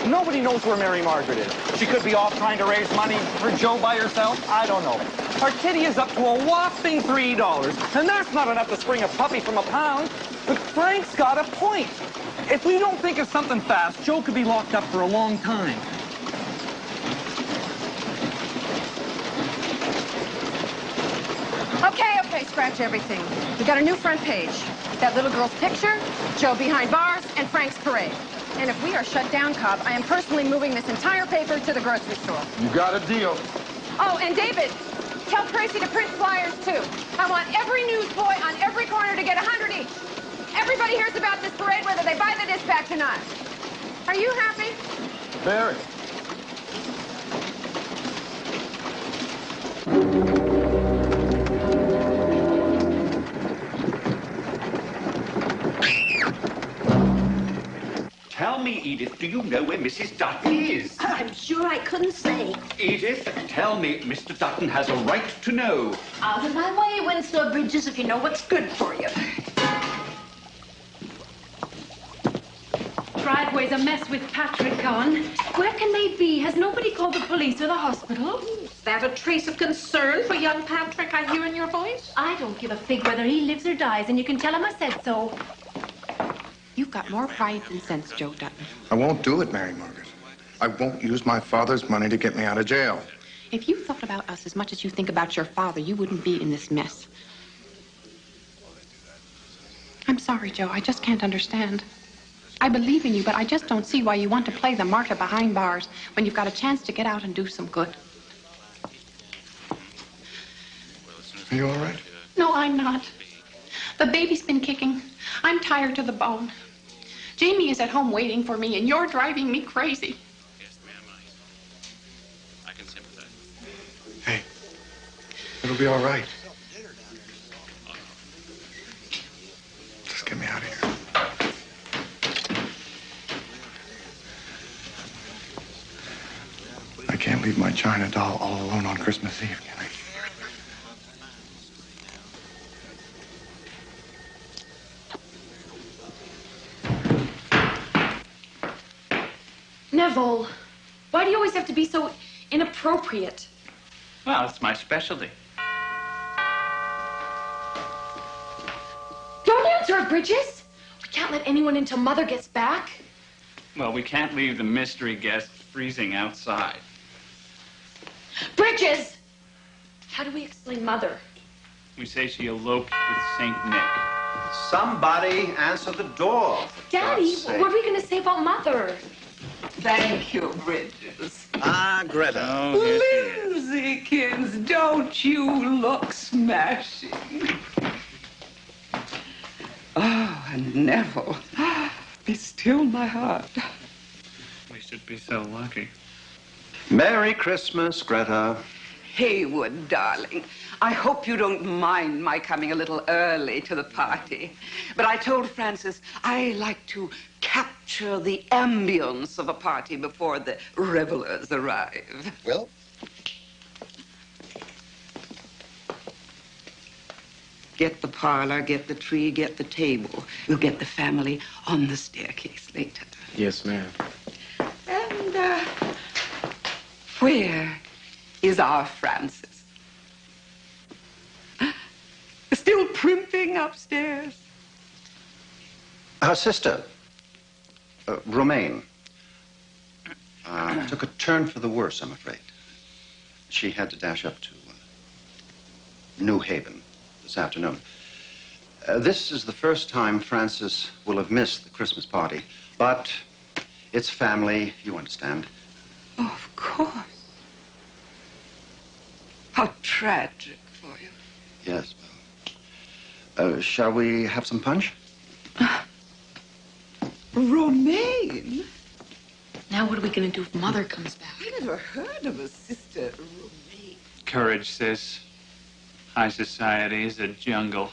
nobody knows where Mary Margaret is. She could be off trying to raise money for Joe by herself. I don't know. Our kitty is up to a whopping $3, and that's not enough to spring a puppy from a pound. But Frank's got a point. If we don't think of something fast, Joe could be locked up for a long time. Okay, scratch everything. We got a new front page. That little girl's picture, Joe behind bars, and Frank's parade. And if we are shut down, Cobb, I am personally moving this entire paper to the grocery store. You got a deal. Oh, and David, tell Tracy to print flyers, too. I want every newsboy on every corner to get 100 each. Everybody hears about this parade, whether they buy the dispatch or not. Are you happy? Very. Tell me, Edith, do you know where Mrs. Dutton is? I'm sure I couldn't say. Edith, tell me, Mr. Dutton has a right to know. Out of my way, Winslow Bridges, if you know what's good for you. Driveway's a mess with Patrick gone. Where can they be? Has nobody called the police or the hospital? Is that a trace of concern for young Patrick I hear in your voice? I don't give a fig whether he lives or dies, and you can tell him I said so. You've got more pride than sense, Joe Dutton. I won't do it, Mary Margaret. I won't use my father's money to get me out of jail. If you thought about us as much as you think about your father, you wouldn't be in this mess. I'm sorry, Joe. I just can't understand. I believe in you, but I just don't see why you want to play the martyr behind bars when you've got a chance to get out and do some good. Are you all right? No, I'm not. The baby's been kicking. I'm tired to the bone. Jamie is at home waiting for me, and you're driving me crazy. Yes, ma'am, I can sympathize. Hey, it'll be all right. Just get me out of here. I can't leave my China doll all alone on Christmas Eve, can I? Neville, why do you always have to be so inappropriate? Well, it's my specialty. Don't answer it, Bridges. We can't let anyone in till Mother gets back. Well, we can't leave the mystery guest freezing outside. Bridges! How do we explain Mother? We say she eloped with St. Nick. Somebody answer the door. Daddy, what are we going to say about Mother? Thank you, Bridges. Ah, Greta. Oh, yes, Linsykins, don't you look smashing? Oh, and Neville, be still my heart. We should be so lucky. Merry Christmas, Greta. Haywood, darling, I hope you don't mind my coming a little early to the party. But I told Francis I like to capture the ambience of a party before the revelers arrive. Well, Get the parlor, get the tree, get the table. We'll get the family on the staircase later. Yes, ma'am. And, where is our Francis? Still primping upstairs? Her sister, Romaine, took a turn for the worse, I'm afraid. She had to dash up to New Haven this afternoon. This is the first time Francis will have missed the Christmas party, but it's family, you understand. Oh, of course. How tragic for you. Yes, well. Shall we have some punch? Romaine? Now what are we going to do if Mother comes back? I never heard of a sister Romaine. Courage, sis. High society is a jungle.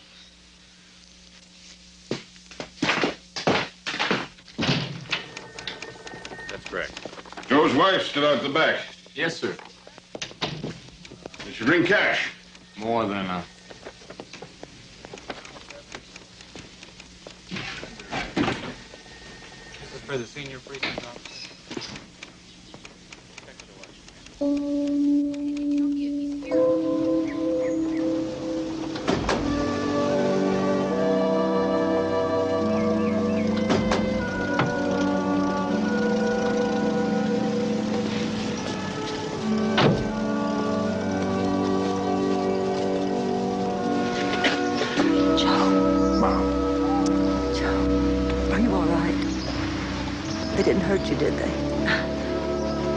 That's correct. Joe's wife's still out the back. Yes, sir. Did she bring cash? More than enough. This is for the senior precinct officer. They didn't hurt you, did they?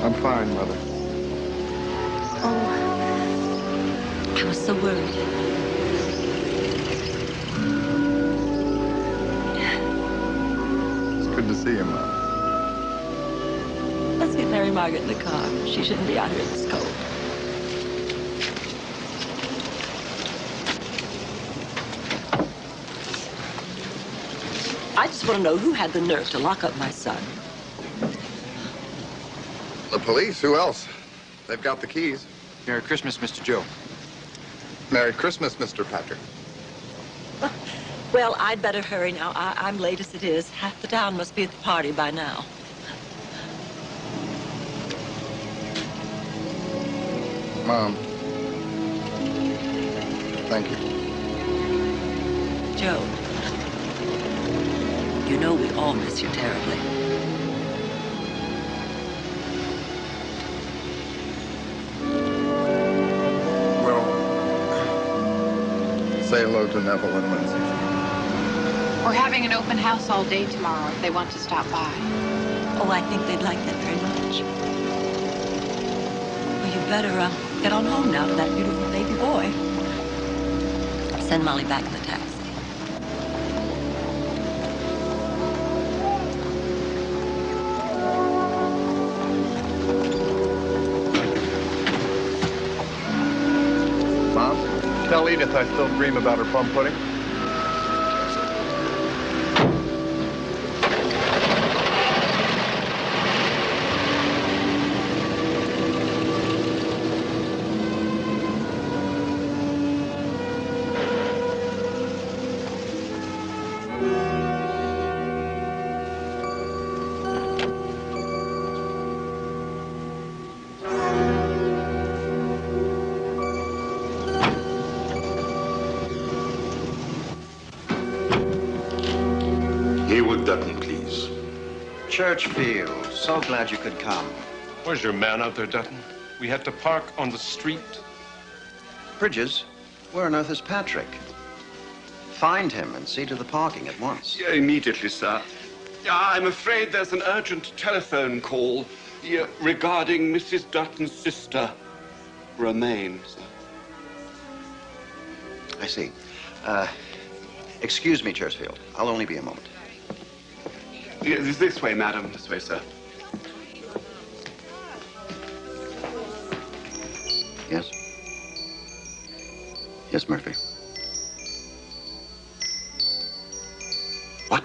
I'm fine, Mother. Oh, I was so worried. It's good to see you, Mom. Let's get Mary Margaret in the car. She shouldn't be out here in this cold. I just want to know who had the nerve to lock up my son. The police? Who else? They've got the keys. Merry Christmas, Mr. Joe. Merry Christmas, Mr. Patrick. Well, I'd better hurry now. I'm late as it is. Half the town must be at the party by now. Mom. Thank you. Joe, you know we all miss you terribly. Say hello to Neville and Lindsay. We're having an open house all day tomorrow if they want to stop by. Oh, I think they'd like that very much. Well, you better get on home now to that beautiful baby boy. Send Molly back in the taxi. Tell Edith I still dream about her plum pudding. Dutton, please. Churchfield, so glad you could come. Where's your man out there, Dutton? We had to park on the street. Bridges, where on earth is Patrick? Find him and see to the parking at once. Yeah, immediately, sir. I'm afraid there's an urgent telephone call regarding Mrs. Dutton's sister, Romaine, sir. I see. Excuse me, Churchfield. I'll only be a moment. Yeah, this way, madam. This way, sir. Yes? Yes, Murphy. What?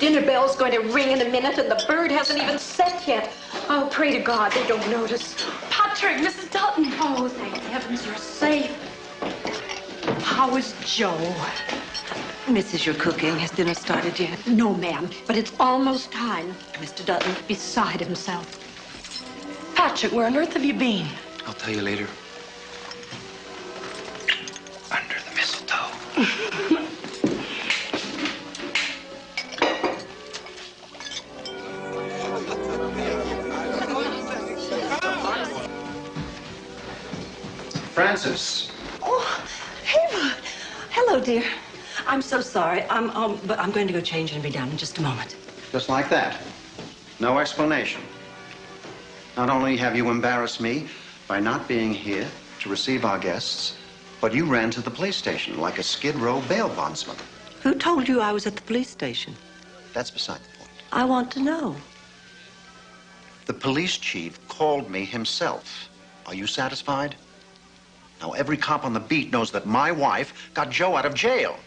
dinner bell's going to ring in a minute, and the bird hasn't even set yet. Oh, pray to God they don't notice. Patrick, Mrs. Dutton. Oh, thank heavens you're safe. How is Joe? Mrs., you're cooking. Has dinner started yet? No, ma'am, but it's almost time. Mr. Dutton? Beside himself. Patrick, where on earth have you been? I'll tell you later. Under the mistletoe. Francis. Oh, Ava. Hello, dear. I'm so sorry. But I'm going to go change and be down in just a moment. Just like that. No explanation. Not only have you embarrassed me by not being here to receive our guests, but you ran to the police station like a Skid Row bail bondsman. Who told you I was at the police station? That's beside the point. I want to know. The police chief called me himself. Are you satisfied? Now, every cop on the beat knows that my wife got Joe out of jail.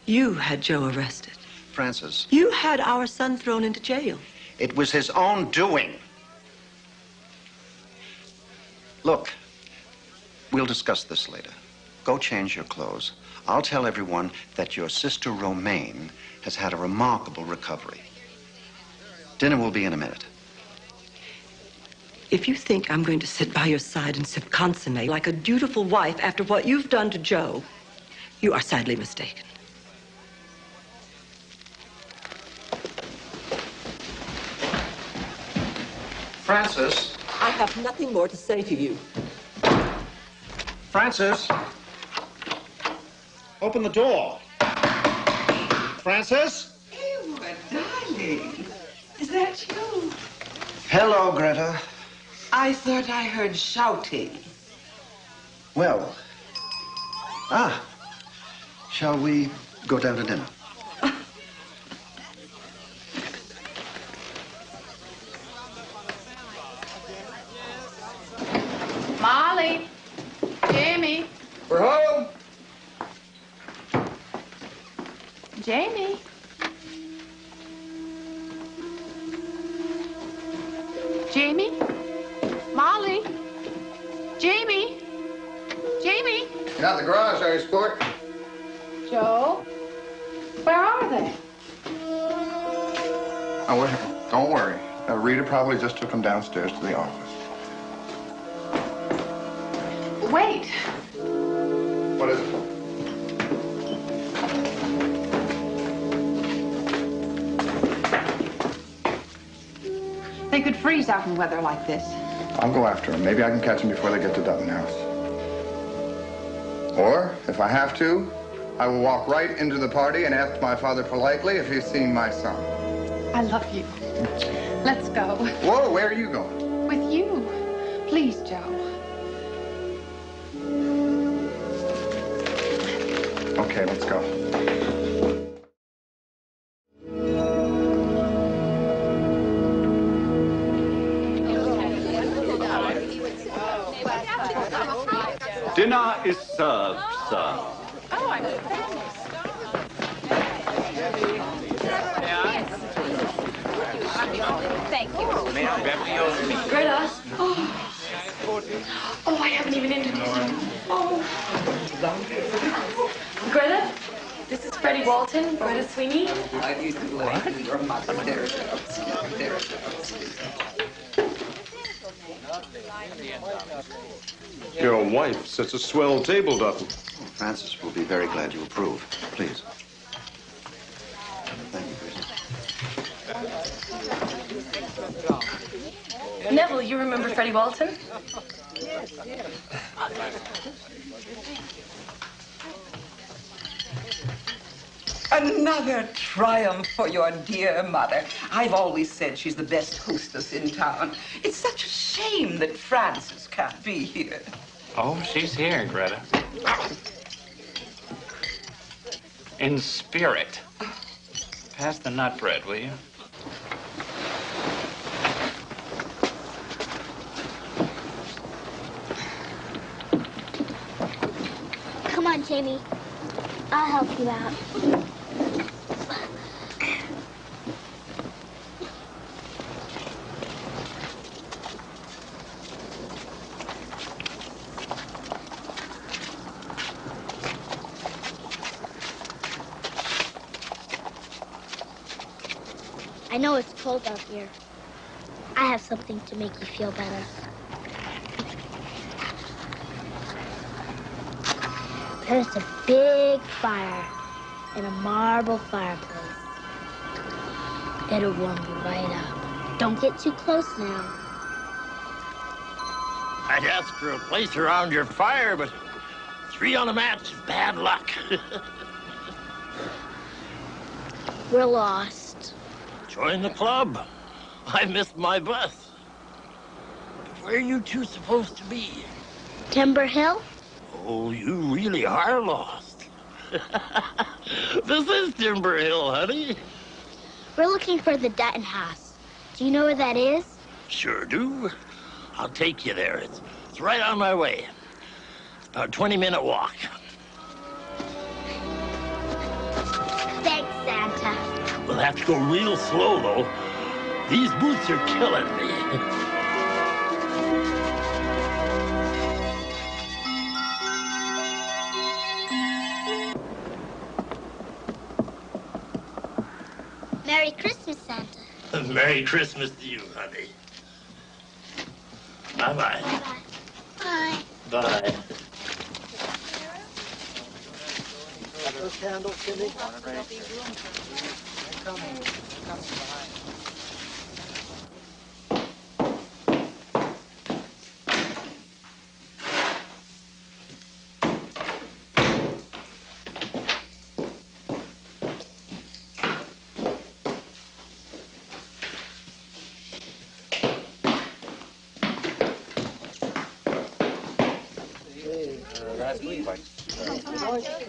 You had Joe arrested. Francis. You had our son thrown into jail. It was his own doing. Look, we'll discuss this later. Go change your clothes. I'll tell everyone that your sister Romaine has had a remarkable recovery. Dinner will be in a minute. If you think I'm going to sit by your side and sip consomme like a dutiful wife after what you've done to Joe, you are sadly mistaken. Francis. I have nothing more to say to you. Francis. Open the door. Francis? Ava, darling. Is that you? Hello, Greta. I thought I heard shouting. Well. Shall we go down to dinner? Molly. Jamie. We're home. Jamie. Jamie? Molly? Jamie? Jamie? You're not in the garage, are you, sport? Joe? Where are they? Oh, wait, don't worry. Rita probably just took them downstairs to the office. Wait. What is it? They could freeze out in weather like this. I'll go after them. Maybe I can catch them before they get to Dutton House. Or, if I have to, I will walk right into the party and ask my father politely if he's seen my son. I love you. Let's go. Whoa, where are you going? With you. Please, Joe. Okay, let's go. Dinner is served, sir. Oh, I'm Thank you. May I grab your meat? Greta. Oh, I haven't even introduced you. Oh. Greta, this is Freddie Walton, Greta Sweeney. I need to like your mother. There it goes. Your wife sets a swell table, Dutton. Francis will be very glad you approve. Please. Thank you, Greta. Neville, you remember Freddie Walton? Another triumph for your dear mother. I've always said she's the best hostess in town. It's such a shame that Frances can't be here. Oh, she's here, Greta. In spirit. Pass the nut bread, will you? Come on, Jamie. I'll help you out. I know it's cold out here. I have something to make you feel better. There's a big fire in a marble fireplace. It'll warm you right up. Don't get too close now. I'd ask for a place around your fire, but 3 on a match is bad luck. We're lost. Join the club. I missed my bus. Where are you two supposed to be? Timber Hill? Oh, you really are lost. This is Timber Hill, honey. We're looking for the Dutton house. Do you know where that is? Sure do. I'll take you there. It's right on my way. It's about a 20-minute walk. Thanks, Santa. We'll have to go real slow, though. These boots are killing me. Merry Christmas, Santa. Merry Christmas to you, honey. Bye-bye. Bye. Bye. Got those candles, Cindy?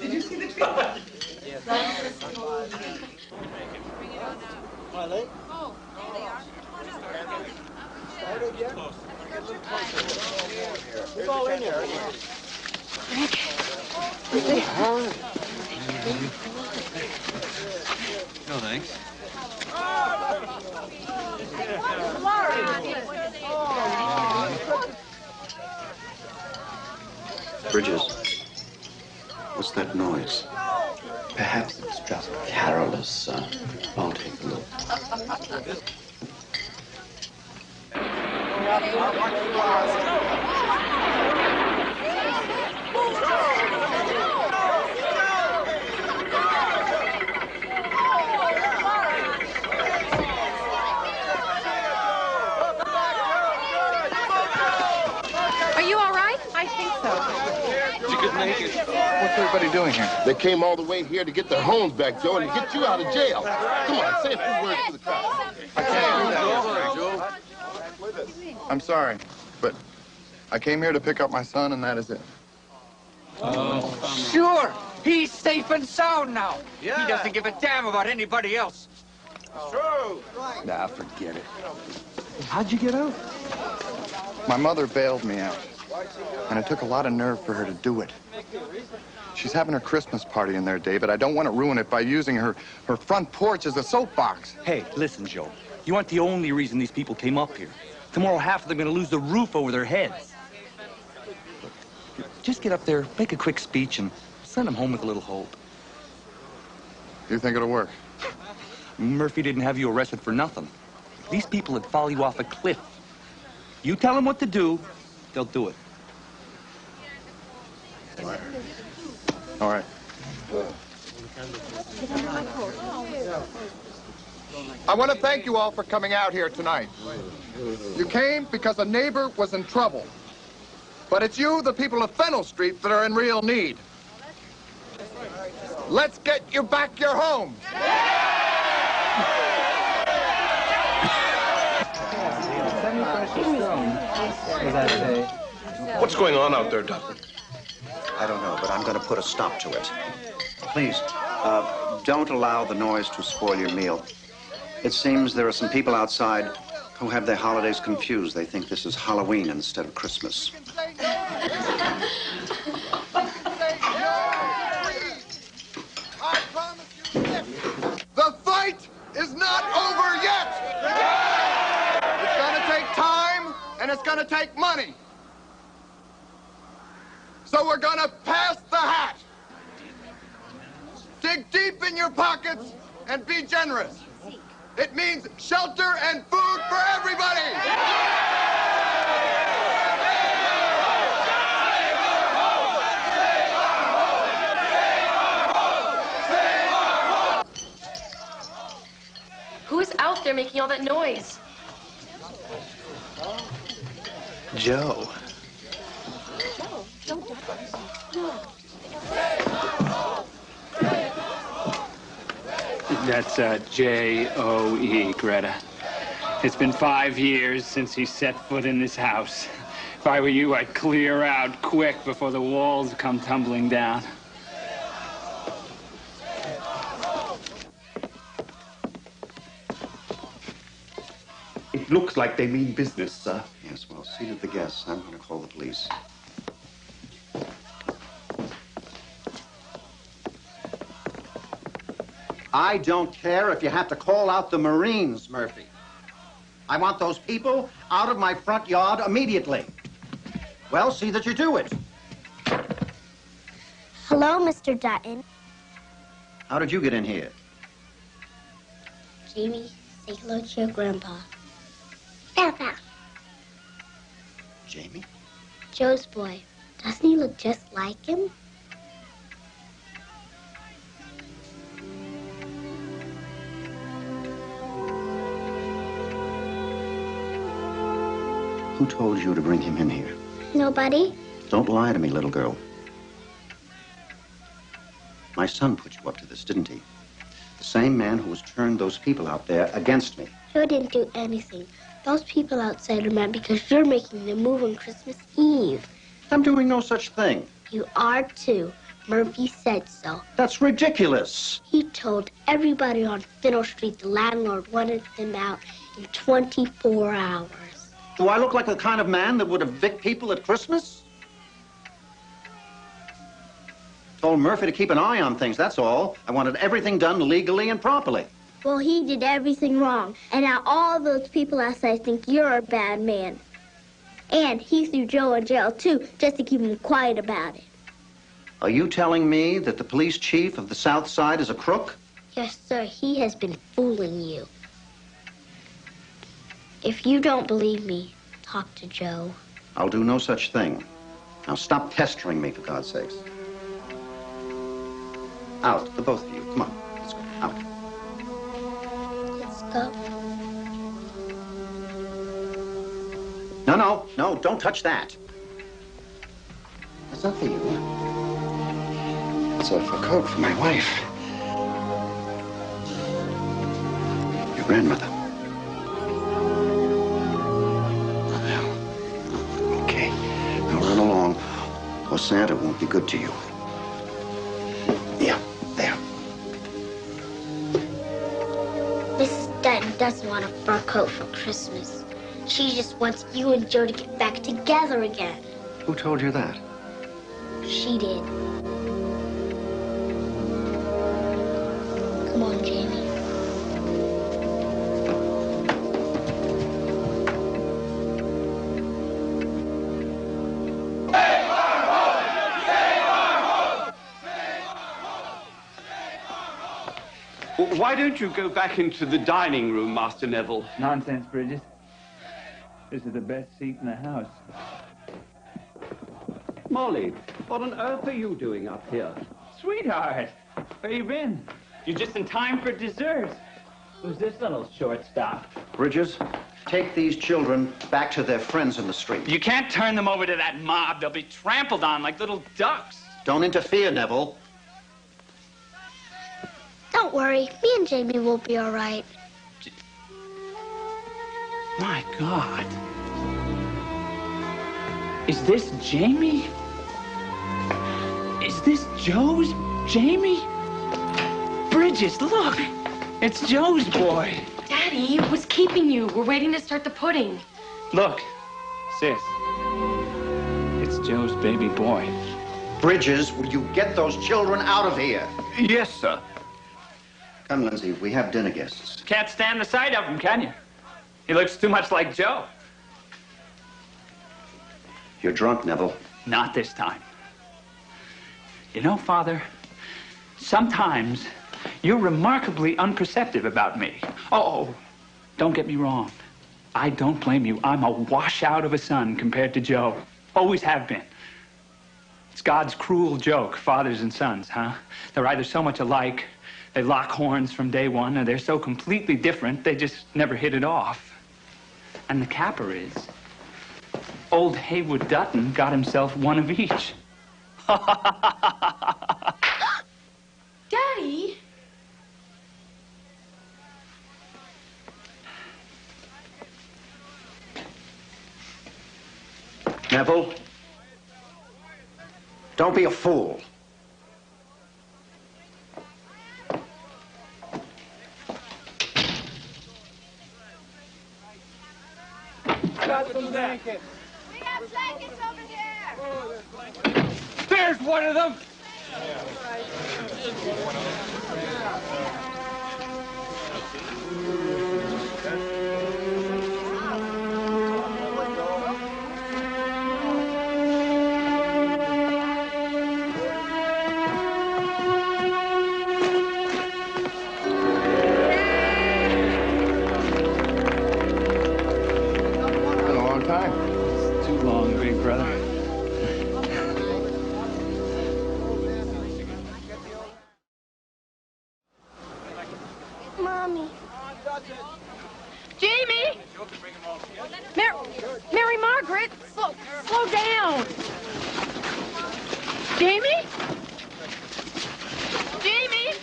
Did you see the tree? Oh, there they are. Started yet? Get a little closer. It's all in here. No, thanks. Bridges, what's that noise? Perhaps it's just carolers. I'll take a look. Are you all right? I think so. You could make it. What's everybody doing here? They came all the way here to get their homes back, Joe, and to get you out of jail. Come on, say a few words to the crowd. I can't do that, Joe. I'm sorry, but I came here to pick up my son, and that is it. Sure, he's safe and sound now. He doesn't give a damn about anybody else. True. Nah, forget it. How'd you get out? My mother bailed me out, and it took a lot of nerve for her to do it. She's having her Christmas party in there, David. I don't want to ruin it by using her front porch as a soapbox. Hey, listen, Joe. You aren't the only reason these people came up here. Tomorrow, half of them are going to lose the roof over their heads. Just get up there, make a quick speech, and send them home with a little hope. You think it'll work? Murphy didn't have you arrested for nothing. These people would follow you off a cliff. You tell them what to do, they'll do it. All right. I want to thank you all for coming out here tonight. You came because a neighbor was in trouble. But it's you, the people of Fennel Street, that are in real need. Let's get you back your homes. What's going on out there, Dutton? I don't know, but I'm going to put a stop to it. Please, don't allow the noise to spoil your meal. It seems there are some people outside who have their holidays confused. They think this is Halloween instead of Christmas. The fight is not over yet! It's gonna take time, and it's gonna take money. So we're gonna pass the hat. Dig deep in your pockets and be generous. It means shelter and food for everybody! Who is out there making all that noise? Joe. That's J-O-E, Greta. It's been 5 years since he set foot in this house. If I were you, I'd clear out quick before the walls come tumbling down. It looks like they mean business, sir. Yes, well, see to the guests. I'm going to call the police. I don't care if you have to call out the Marines, Murphy. I want those people out of my front yard immediately. Well, see that you do it. Hello, Mr. Dutton. How did you get in here? Jamie, say hello to your grandpa. Grandpa. Jamie? Joe's boy. Doesn't he look just like him? Who told you to bring him in here? Nobody. Don't lie to me, little girl. My son put you up to this, didn't he? The same man who has turned those people out there against me. Joe didn't do anything. Those people outside are mad because you're making them move on Christmas Eve. I'm doing no such thing. You are too. Murphy said so. That's ridiculous. He told everybody on Fiddle Street the landlord wanted them out in 24 hours. Do I look like the kind of man that would evict people at Christmas? Told Murphy to keep an eye on things, that's all. I wanted everything done legally and properly. Well, he did everything wrong. And now all those people outside think you're a bad man. And he threw Joe in jail, too, just to keep him quiet about it. Are you telling me that the police chief of the South Side is a crook? Yes, sir. He has been fooling you. If you don't believe me, talk to Joe. I'll do no such thing. Now stop pestering me, for God's sakes. Out, the both of you. Come on, let's go. Out. Let's go. No, don't touch that. That's not for you. It's a fur coat for my wife. Your grandmother. Okay, now run along, or Santa won't be good to you. Yeah, there. Mrs. Dutton doesn't want a fur coat for Christmas. She just wants you and Joe to get back together again. Who told you that? She did. Come on, Jamie. Why don't you go back into the dining room, Master Neville? Nonsense, Bridget. This is the best seat in the house. Molly, what on earth are you doing up here? Sweetheart, where you been? You're just in time for dessert. Who's this little shortstop? Bridges, take these children back to their friends in the street. You can't turn them over to that mob. They'll be trampled on like little ducks. Don't interfere, Neville. Don't worry. Me and Jamie will be all right. My God. Is this Jamie? Is this Joe's Jamie? Bridges, look! It's Joe's boy. Daddy, what's keeping you? We're waiting to start the pudding. Look, sis. It's Joe's baby boy. Bridges, will you get those children out of here? Yes, sir. Come, Lindsay, we have dinner guests. Can't stand the sight of him, can you? He looks too much like Joe. You're drunk, Neville. Not this time. You know, Father, sometimes you're remarkably unperceptive about me. Oh, don't get me wrong. I don't blame you. I'm a washout of a son compared to Joe. Always have been. It's God's cruel joke, fathers and sons, huh? They're either so much alike, they lock horns from day one, or they're so completely different, they just never hit it off. And the capper is, old Haywood Dutton got himself one of each. Daddy? Neville, don't be a fool. Got some blankets. We have blankets over there. There's one of them. Too long, big brother. Mommy. Jamie! Mary Margaret, slow down. Jamie? Jamie?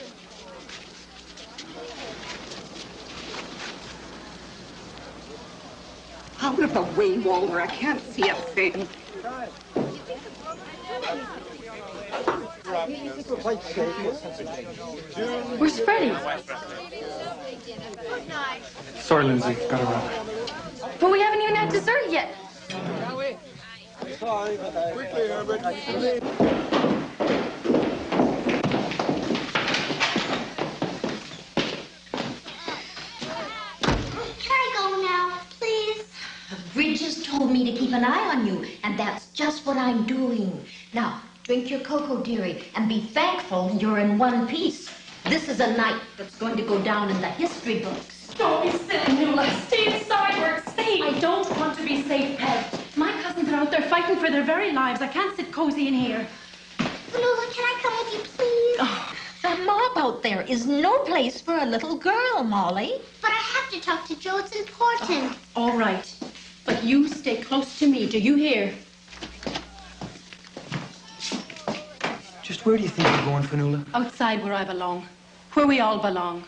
Out of the way, Walter. I can't see a thing. Where's Freddie? Sorry, Lindsay. Gotta run. But we haven't even had dessert yet. Sorry, quickly, Herbert. Can I go now, please? Bridges told me to keep an eye on you, and that's just what I'm doing. Now, drink your cocoa, dearie, and be thankful you're in one piece. This is a night that's going to go down in the history books. Don't be silly, Nuala. Stay inside where it's safe. I don't want to be safe, Peg. My cousins are out there fighting for their very lives. I can't sit cozy in here. Nuala, can I come with you, please? Oh, the mob out there is no place for a little girl, Molly. But I have to talk to Joe. It's important. All right. But you stay close to me. Do you hear? Just where do you think you're going, Fionnuala? Outside where I belong. Where we all belong.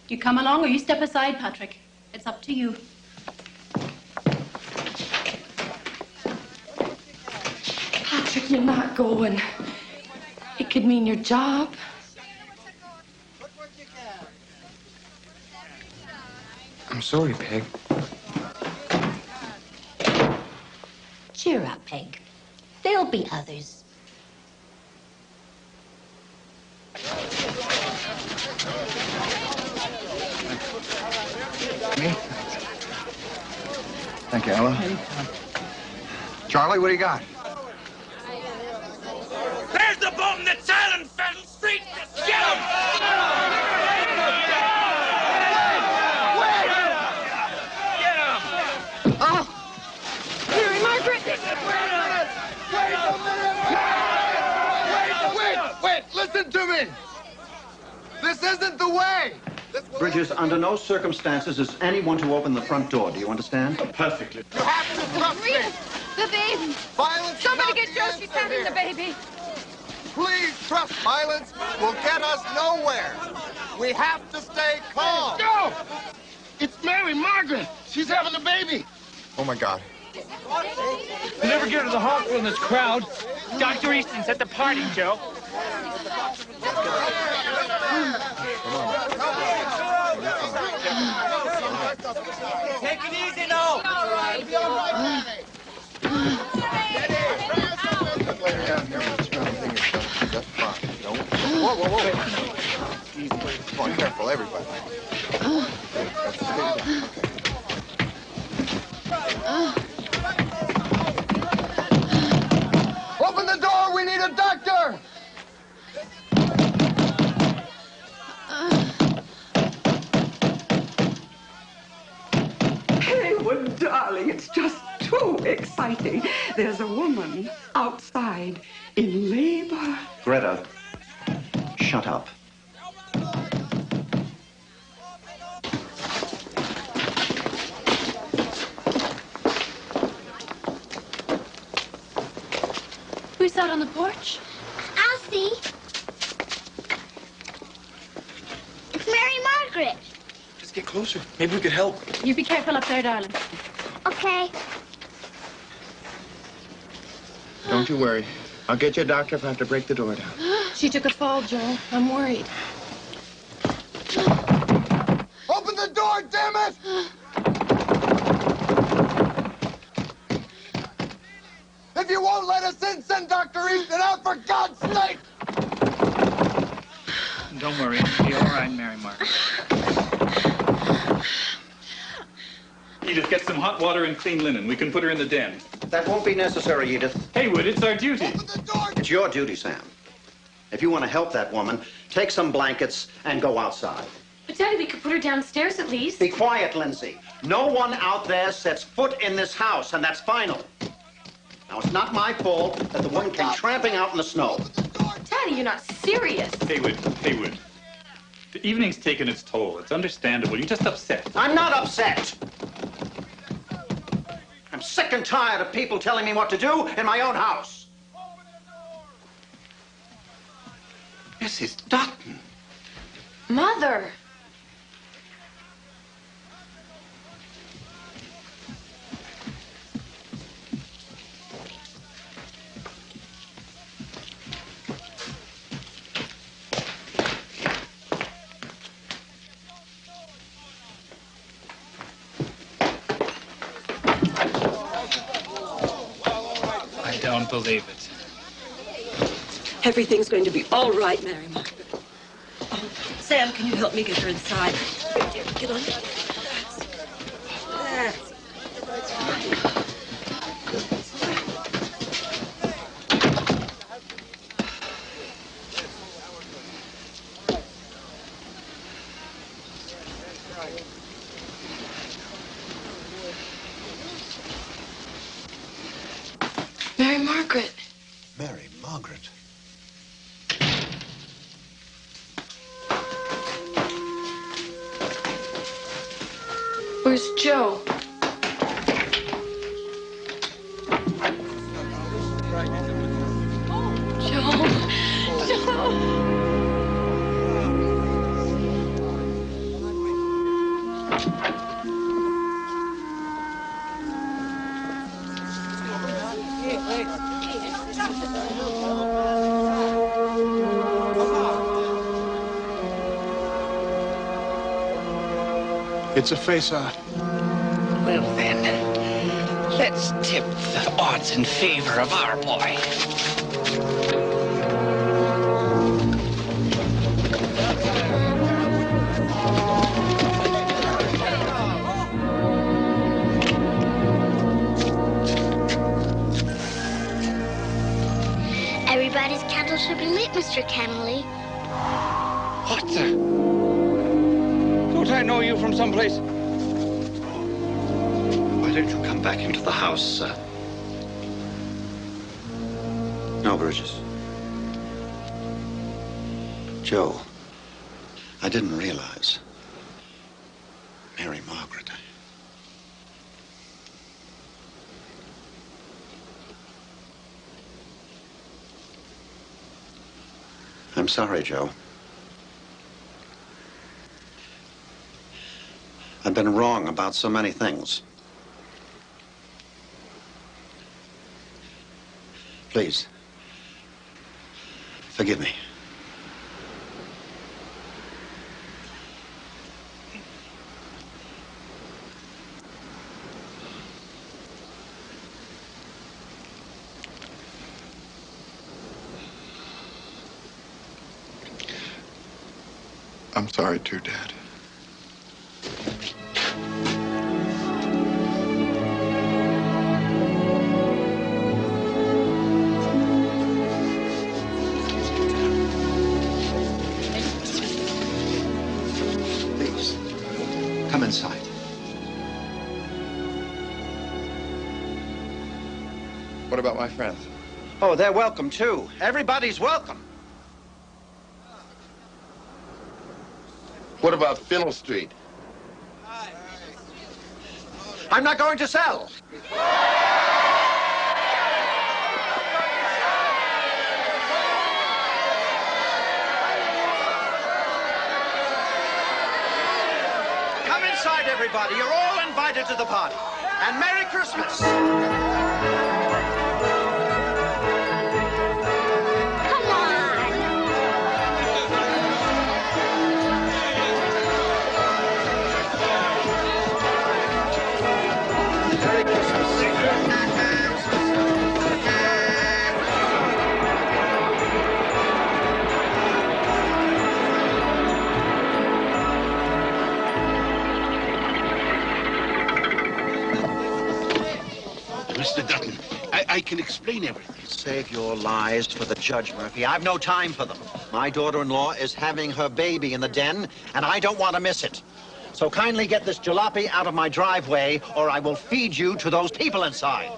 You come along or you step aside, Patrick. It's up to you. Patrick, you're not going. It could mean your job. I'm sorry, Peg. Cheer up, Peg. There'll be others. Me? Thank you, Ella. Charlie, what do you got? There's the bum that's silent, Fennel Street. Get him! Mary Margaret! Wait! Listen to me! This isn't the way! Bridges, under no circumstances is anyone to open the front door. Do you understand? Perfectly. You have to trust me! The baby. Violence. Somebody get Joe. She's having the baby. Please trust. Violence will get us nowhere. We have to stay calm. No! It's Mary Margaret. She's having a baby. Oh, my God. You never get to the hospital in this crowd. Dr. Easton's at the party, Joe. Take it easy now. Lay her down here with the strong thing. That's fine. Don't. Whoa. Easy. Come on, careful, everybody. That's the stay down. Open the door. We need a doctor. exciting. There's a woman outside in labor. Greta, shut up. Who's out on the porch? I'll see. It's Mary Margaret. Just get closer. Maybe we could help. You be careful up there, darling. Okay. Don't you worry. I'll get you a doctor if I have to break the door down. She took a fall, Joel. I'm worried. Open the door, damn it! If you won't let us in, send Dr. Easton out for God's sake! Don't worry. It'll be all right, Mary Margaret. Edith, get some hot water and clean linen. We can put her in the den. That won't be necessary, Edith. Haywood, it's our duty. Open the door! It's your duty, Sam. If you want to help that woman, take some blankets and go outside. But, Daddy, we could put her downstairs at least. Be quiet, Lindsay. No one out there sets foot in this house, and that's final. Now, it's not my fault that the woman came tramping out in the snow. Daddy, you're not serious. Haywood. The evening's taken its toll. It's understandable. You're just upset. I'm not upset. I'm sick and tired of people telling me what to do in my own house. Mrs. Dutton. Mother. I don't believe it. Everything's going to be all right, Mary Margaret. Oh, Sam, can you help me get her inside? Get on. That's Mary Margaret. Mary Margaret. Where's Joe? Joe. It's a face-off. Well then, let's tip the odds in favor of our boy. Everybody's candle should be lit, Mr. Kennelly. What the? Don't I know you from someplace? Why don't you come back into the house, sir? No, Burgess. Joe, I didn't realize. Mary Margaret. I'm sorry, Joe. I've been wrong about so many things. Please, forgive me. I'm sorry too, Dad. Please, come inside. my friends. Oh, they're welcome, too. Everybody's welcome. What about Fennel Street? I'm not going to sell. Come inside, everybody. You're all invited to the party. And Merry Christmas. Mr. Dutton, I can explain everything. Save your lies for the judge, Murphy. I've no time for them. My daughter-in-law is having her baby in the den, and I don't want to miss it. So kindly get this jalopy out of my driveway, or I will feed you to those people inside.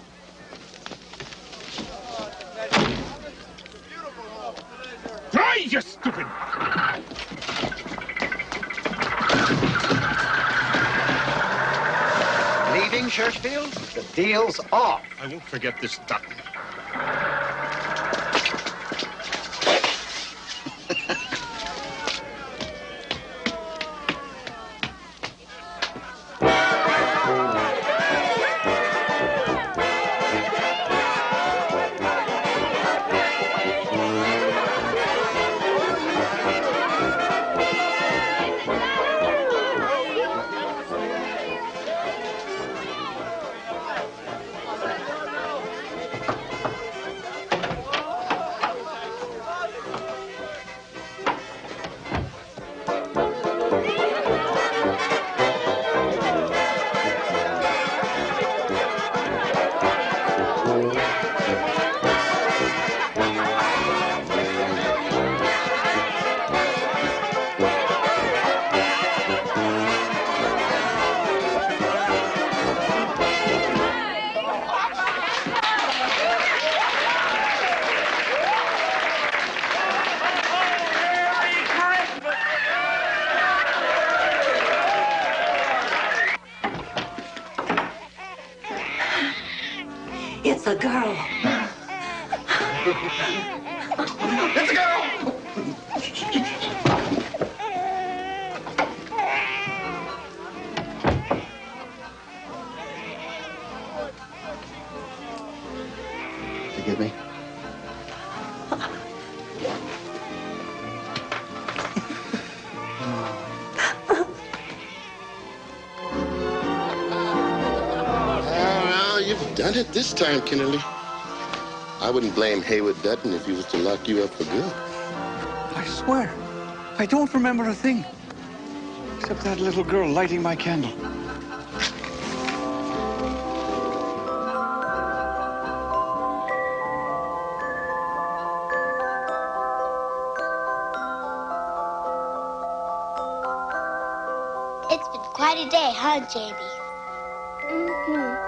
Right, you stupid! Leaving Churchfield? The deal's off. I won't forget this, Dutton. It's a girl. It's a girl! Forgive me? Well, you've done it this time, Kennerly. I wouldn't blame Haywood Dutton if he was to lock you up for good. I swear, I don't remember a thing. Except that little girl lighting my candle. It's been quite a day, huh, Jamie? Mm-hmm.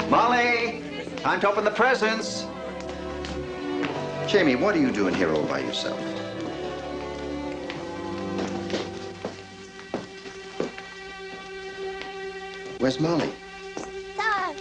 Molly, time to open the presents. Jamie, what are you doing here all by yourself? Where's Molly? Dad.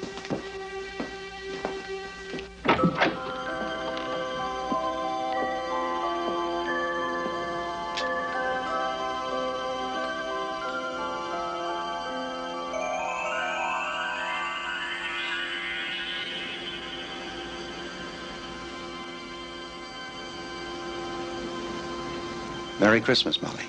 Merry Christmas, Molly.